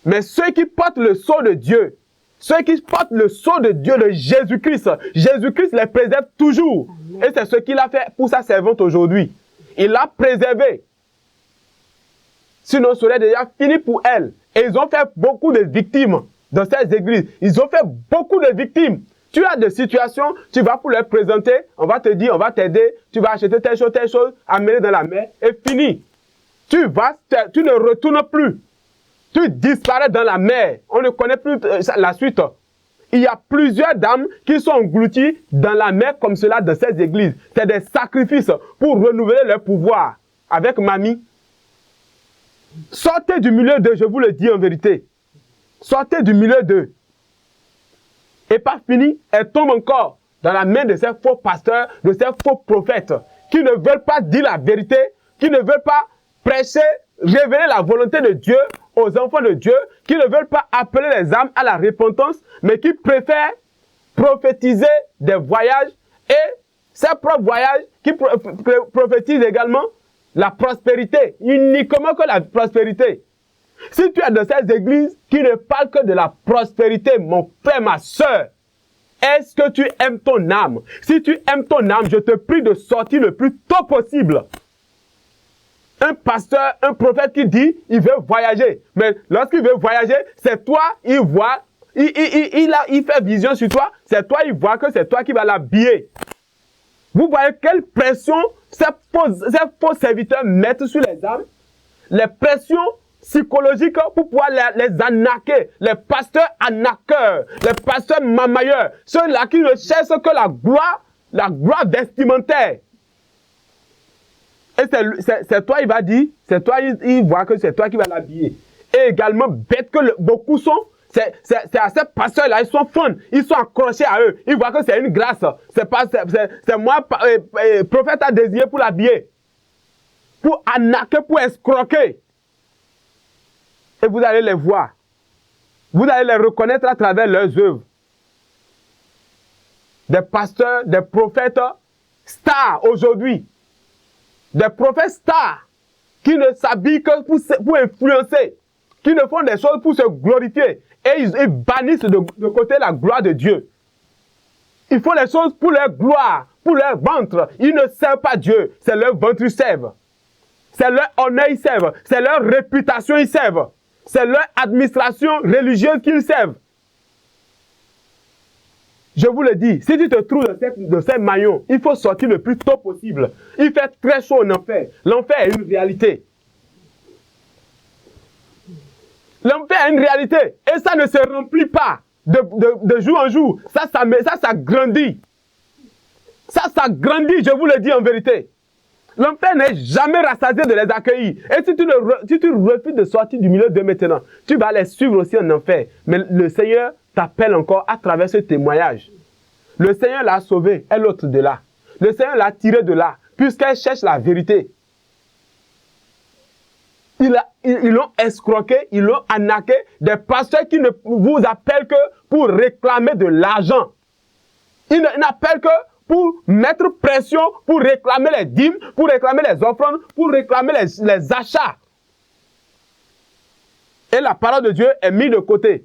Mais ceux qui portent le sceau de Dieu, ceux qui portent le sceau de Dieu, de Jésus-Christ, Jésus-Christ les préserve toujours. Amen. Et c'est ce qu'il a fait pour sa servante aujourd'hui. Il l'a préservé. Sinon, ce serait déjà fini pour elle. Et ils ont fait beaucoup de victimes dans ces églises. Ils ont fait beaucoup de victimes. Tu as des situations, tu vas pour les présenter, on va te dire, on va t'aider, tu vas acheter telle chose, amener dans la mer, et fini. Tu ne retournes plus. Tu disparais dans la mer. On ne connaît plus la suite. Il y a plusieurs dames qui sont englouties dans la mer comme cela dans ces églises. C'est des sacrifices pour renouveler leur pouvoir. Avec mamie. Sortez du milieu d'eux, je vous le dis en vérité. Sortez du milieu d'eux. Et pas fini, elle tombe encore dans la main de ces faux pasteurs, de ces faux prophètes qui ne veulent pas dire la vérité, qui ne veulent pas prêcher, révéler la volonté de Dieu aux enfants de Dieu, qui ne veulent pas appeler les âmes à la repentance, mais qui préfèrent prophétiser des voyages et ces propres voyages qui prophétisent également la prospérité, uniquement que la prospérité. Si tu es dans ces églises qui ne parlent que de la prospérité, mon frère, ma soeur, est-ce que tu aimes ton âme? Si tu aimes ton âme, je te prie de sortir le plus tôt possible. Un pasteur, un prophète qui dit, il veut voyager. Mais lorsqu'il veut voyager, c'est toi, il voit, il fait vision sur toi, c'est toi, il voit que c'est toi qui vas l'habiller. Vous voyez quelle pression ces faux serviteurs mettent sur les âmes? Les pressions psychologiques pour pouvoir les arnaquer. Les pasteurs arnaqueurs, les pasteurs mamailleurs, ceux-là qui ne cherchent que la gloire vestimentaire. Et c'est toi, il va dire, c'est toi, il voit que c'est toi qui vas l'habiller. Et également, bête que beaucoup sont, c'est à ces pasteurs-là, ils sont fans, ils sont accrochés à eux. Ils voient que c'est une grâce. C'est moi, prophète a désiré pour l'habiller. Pour arnaquer, pour escroquer. Et vous allez les voir. Vous allez les reconnaître à travers leurs œuvres. Des pasteurs, des prophètes stars aujourd'hui. Des prophètes stars qui ne s'habillent que pour influencer, qui ne font des choses pour se glorifier. Et ils bannissent de côté la gloire de Dieu. Ils font les choses pour leur gloire, pour leur ventre. Ils ne servent pas Dieu, c'est leur ventre qu'ils servent. C'est leur honneur ils servent. C'est leur réputation ils servent. C'est leur administration religieuse qu'ils servent. Je vous le dis, si tu te trouves dans ces maillons, il faut sortir le plus tôt possible. Il fait très chaud en enfer. L'enfer est une réalité. L'enfer est une réalité. Et ça ne se remplit pas de jour en jour. Ça grandit. Ça grandit, je vous le dis en vérité. L'enfer n'est jamais rassasié de les accueillir. Et si tu refuses de sortir du milieu de maintenant, tu vas les suivre aussi en enfer. Mais le Seigneur t'appelle encore à travers ce témoignage. Le Seigneur l'a sauvé, elle l'autre de là. Le Seigneur l'a tiré de là, puisqu'elle cherche la vérité. Ils l'ont escroqué, ils l'ont arnaqué. Des pasteurs qui ne vous appellent que pour réclamer de l'argent. Ils n'appellent que pour mettre pression, pour réclamer les dîmes, pour réclamer les offrandes, pour réclamer les achats. Et la parole de Dieu est mise de côté.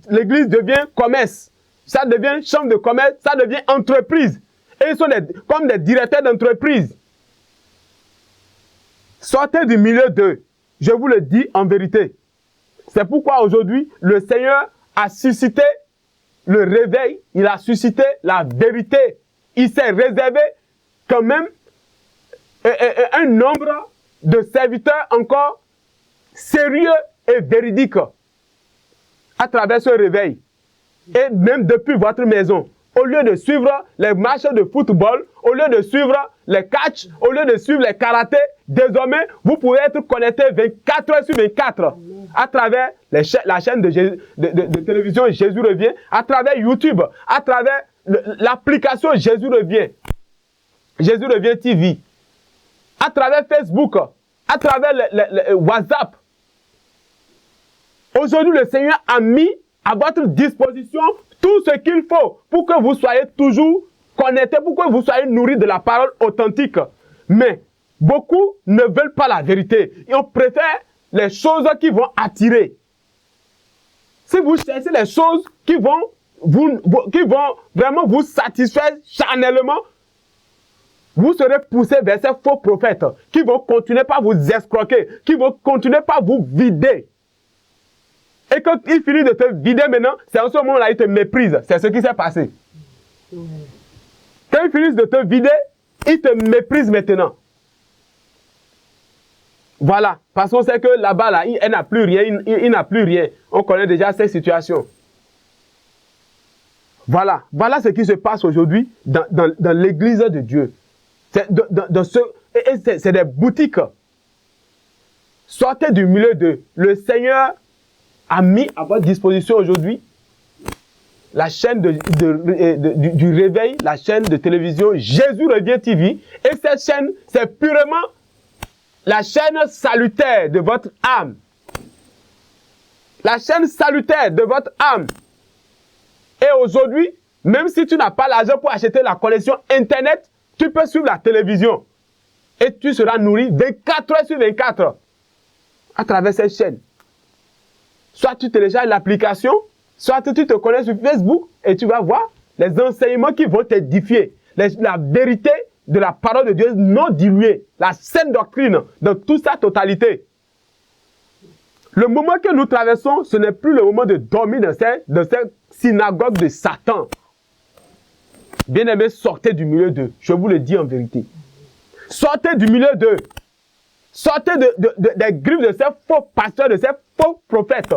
L'église devient commerce. Ça devient chambre de commerce, ça devient entreprise. Et ils sont comme des directeurs d'entreprise. Sortez du milieu d'eux. Je vous le dis en vérité. C'est pourquoi aujourd'hui, le Seigneur a suscité le réveil, il a suscité la vérité. Il s'est réservé quand même un nombre de serviteurs encore sérieux et véridiques à travers ce réveil. Et même depuis votre maison, au lieu de suivre les matchs de football, au lieu de suivre les catchs, au lieu de suivre les karatés, désormais, vous pouvez être connecté 24 heures sur 24 à travers la chaîne de télévision Jésus revient, à travers YouTube, à travers l'application Jésus revient TV, à travers Facebook, à travers le WhatsApp. Aujourd'hui, le Seigneur a mis à votre disposition tout ce qu'il faut pour que vous soyez toujours connectés, pour que vous soyez nourris de la parole authentique. Mais beaucoup ne veulent pas la vérité. Et on préfère les choses qui vont attirer. Si vous cherchez les choses qui vont vraiment vous satisfaire charnellement, vous serez poussé vers ces faux prophètes qui vont continuer par vous escroquer, qui vont continuer par vous vider. Et quand il finit de te vider maintenant, c'est en ce moment-là qu'il te méprise. C'est ce qui s'est passé. Quand il finit de te vider, il te méprise maintenant. Voilà. Parce qu'on sait que là-bas, là, il n'a plus rien. Il n'a plus rien. On connaît déjà cette situation. Voilà. Voilà ce qui se passe aujourd'hui dans l'église de Dieu. C'est des boutiques. Sortez du milieu de... Le Seigneur a mis à votre disposition aujourd'hui la chaîne du réveil, la chaîne de télévision Jésus revient TV. Et cette chaîne, c'est purement la chaîne salutaire de votre âme. La chaîne salutaire de votre âme. Et aujourd'hui, même si tu n'as pas l'argent pour acheter la connexion Internet, tu peux suivre la télévision. Et tu seras nourri 24 heures sur 24 à travers cette chaîne. Soit tu télécharges l'application, soit tu te connectes sur Facebook et tu vas voir les enseignements qui vont t'édifier. La vérité de la parole de Dieu non diluée. La saine doctrine dans toute sa totalité. Le moment que nous traversons, ce n'est plus le moment de dormir dans cette synagogue de Satan. Bien-aimés, sortez du milieu d'eux. Je vous le dis en vérité. Sortez du milieu d'eux. Sortez des griffes de ces faux pasteurs, de ces faux prophètes.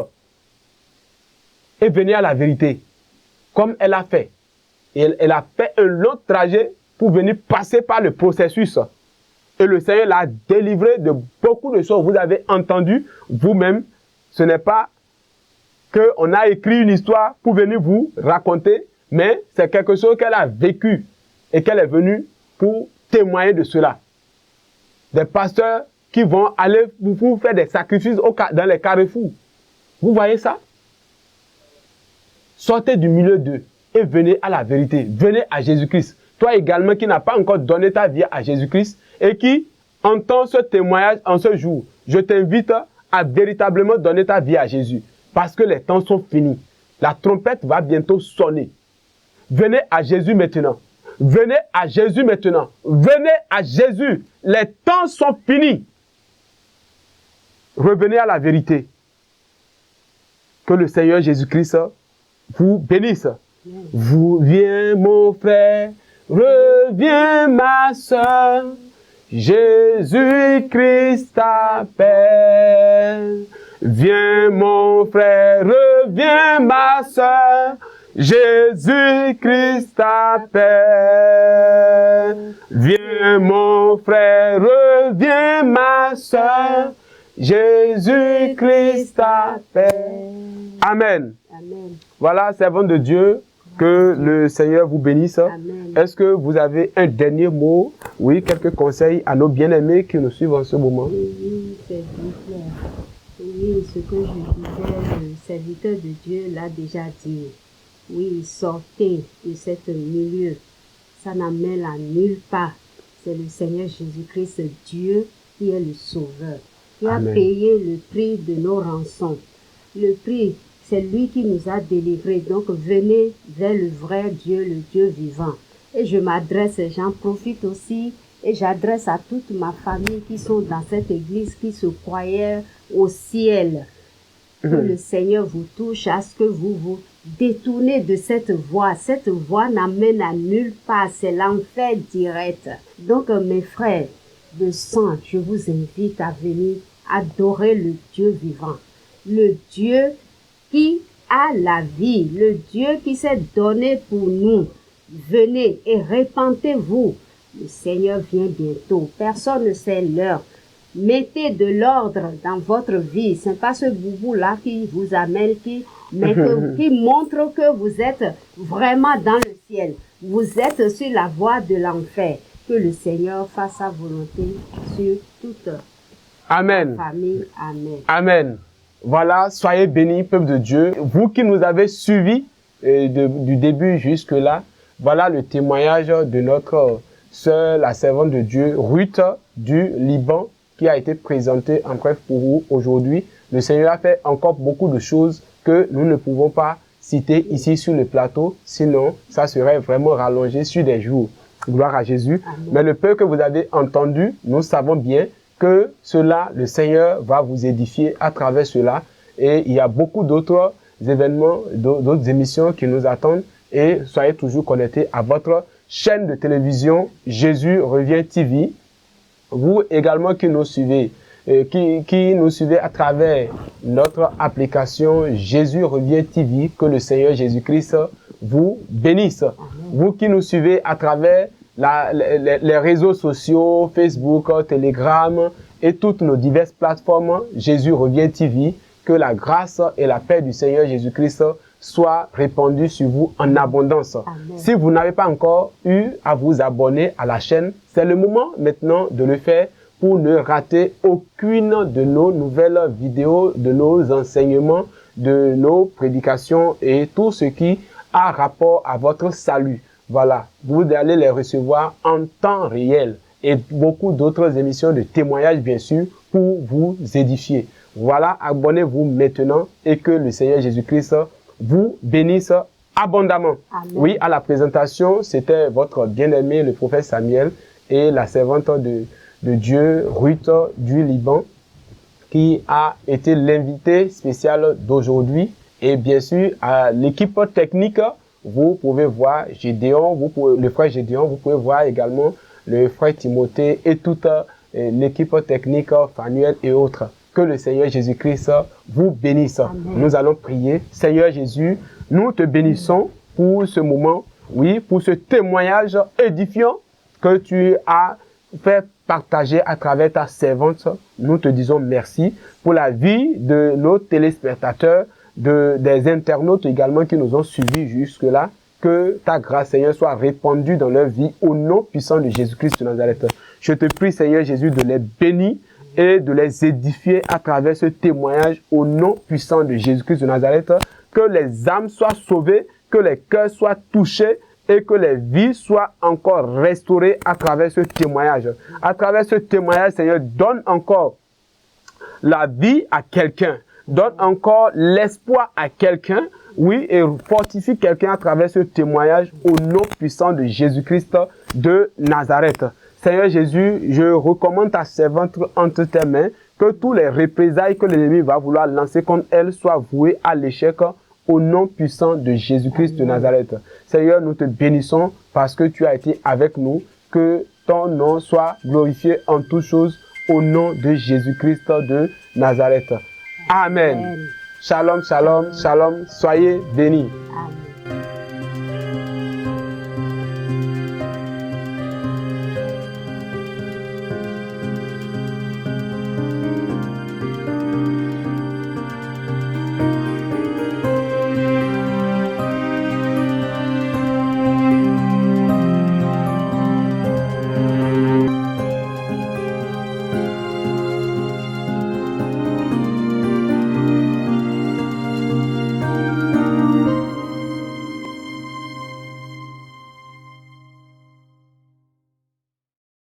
Et venez à la vérité. Comme elle a fait. Et elle a fait un long trajet pour venir passer par le processus. Et le Seigneur l'a délivré de beaucoup de choses. Vous avez entendu vous-même. Ce n'est pas qu'on a écrit une histoire pour venir vous raconter. Mais c'est quelque chose qu'elle a vécu. Et qu'elle est venue pour témoigner de cela. Des pasteurs qui vont aller vous faire des sacrifices dans les carrefours. Vous voyez ça? Sortez du milieu d'eux et venez à la vérité. Venez à Jésus-Christ. Toi également qui n'as pas encore donné ta vie à Jésus-Christ et qui entend ce témoignage en ce jour, je t'invite à véritablement donner ta vie à Jésus. Parce que les temps sont finis. La trompette va bientôt sonner. Venez à Jésus maintenant. Venez à Jésus maintenant. Venez à Jésus. Les temps sont finis. revenez à la vérité. Que le Seigneur Jésus-Christ vous bénisse. Viens mon frère, reviens ma soeur, Jésus-Christ t'appelle. Viens mon frère, reviens ma soeur, Jésus-Christ t'appelle. Viens mon frère, reviens ma soeur, Jésus-Christ t'appelle. Amen. Amen. Voilà, servant de Dieu, que le Seigneur vous bénisse. Amen. Est-ce que vous avez un dernier mot, oui, quelques conseils à nos bien-aimés qui nous suivent en ce moment? Oui, c'est bien clair. Oui, ce que je disais, le serviteur de Dieu l'a déjà dit. Oui, sortez de ce milieu. Ça n'amène à nulle part. C'est le Seigneur Jésus-Christ, Dieu, qui est le Sauveur, qui Amen. a payé le prix de nos rançons. Le prix, c'est lui qui nous a délivrés. Donc, venez vers le vrai Dieu, le Dieu vivant. Et je m'adresse, j'en profite aussi, et j'adresse à toute ma famille qui sont dans cette église, qui se croyaient au ciel. Que le Seigneur vous touche à ce que vous vous détournez de cette voie. Cette voie n'amène à nulle part, c'est l'enfer direct. Donc, mes frères de sang, je vous invite à venir adorer le Dieu vivant. Le Dieu qui a la vie, le Dieu qui s'est donné pour nous. Venez et répentez-vous. Le Seigneur vient bientôt. Personne ne sait l'heure. Mettez de l'ordre dans votre vie. Ce n'est pas ce boubou-là qui vous amène, qui montre que vous êtes vraiment dans le ciel. Vous êtes sur la voie de l'enfer. Que le Seigneur fasse sa volonté sur toute Amen. la famille. Amen. Amen. Voilà, soyez bénis, peuple de Dieu. Vous qui nous avez suivis du début jusque-là, voilà le témoignage de notre sœur, la servante de Dieu, Ruth du Liban, qui a été présentée en bref pour vous aujourd'hui. Le Seigneur a fait encore beaucoup de choses que nous ne pouvons pas citer ici sur le plateau, sinon ça serait vraiment rallongé sur des jours. Gloire à Jésus. Amen. Mais le peu que vous avez entendu, nous savons bien que cela, le Seigneur va vous édifier à travers cela. Et il y a beaucoup d'autres événements, d'autres émissions qui nous attendent. Et soyez toujours connectés à votre chaîne de télévision Jésus Revient TV. Vous également qui nous suivez, qui nous suivez à travers notre application Jésus Revient TV, que le Seigneur Jésus-Christ vous bénisse. Amen. Vous qui nous suivez à travers les réseaux sociaux, Facebook, Telegram et toutes nos diverses plateformes, Jésus Revient TV, que la grâce et la paix du Seigneur Jésus-Christ soient répandues sur vous en abondance. Amen. Si vous n'avez pas encore eu à vous abonner à la chaîne, c'est le moment maintenant de le faire pour ne rater aucune de nos nouvelles vidéos, de nos enseignements, de nos prédications et tout ce qui a rapport à votre salut. Voilà, vous allez les recevoir en temps réel et beaucoup d'autres émissions de témoignages, bien sûr, pour vous édifier. Voilà, abonnez-vous maintenant et que le Seigneur Jésus-Christ vous bénisse abondamment. Amen. Oui, à la présentation, c'était votre bien-aimé, le prophète Samuel, et la servante de Dieu, Ruth du Liban, qui a été l'invité spécial d'aujourd'hui. Et bien sûr, à l'équipe technique, vous pouvez voir Gédéon, le frère Gédéon, vous pouvez voir également le frère Timothée et toute l'équipe technique, Fanuel et autres. Que le Seigneur Jésus-Christ vous bénisse. Amen. Nous allons prier. Seigneur Jésus, nous te bénissons pour ce moment, oui, pour ce témoignage édifiant que tu as fait partager à travers ta servante. Nous te disons merci pour la vie de nos téléspectateurs, des internautes également qui nous ont suivis jusque-là. Que ta grâce, Seigneur, soit répandue dans leur vie au nom puissant de Jésus-Christ de Nazareth. Je te prie, Seigneur Jésus, de les bénir et de les édifier à travers ce témoignage au nom puissant de Jésus-Christ de Nazareth. Que les âmes soient sauvées, que les cœurs soient touchés et que les vies soient encore restaurées à travers ce témoignage. À travers ce témoignage, Seigneur, donne encore la vie à quelqu'un. Donne encore l'espoir à quelqu'un, oui, et fortifie quelqu'un à travers ce témoignage au nom puissant de Jésus-Christ de Nazareth. Seigneur Jésus, je recommande ta servante entre tes mains, Que tous les représailles que l'ennemi va vouloir lancer contre elle soient vouées à l'échec au nom puissant de Jésus-Christ de Nazareth. Seigneur, nous te bénissons parce que tu as été avec nous. Que ton nom soit glorifié en toutes choses au nom de Jésus-Christ de Nazareth. Amen. Shalom, shalom, shalom. Soyez bénis. Amen.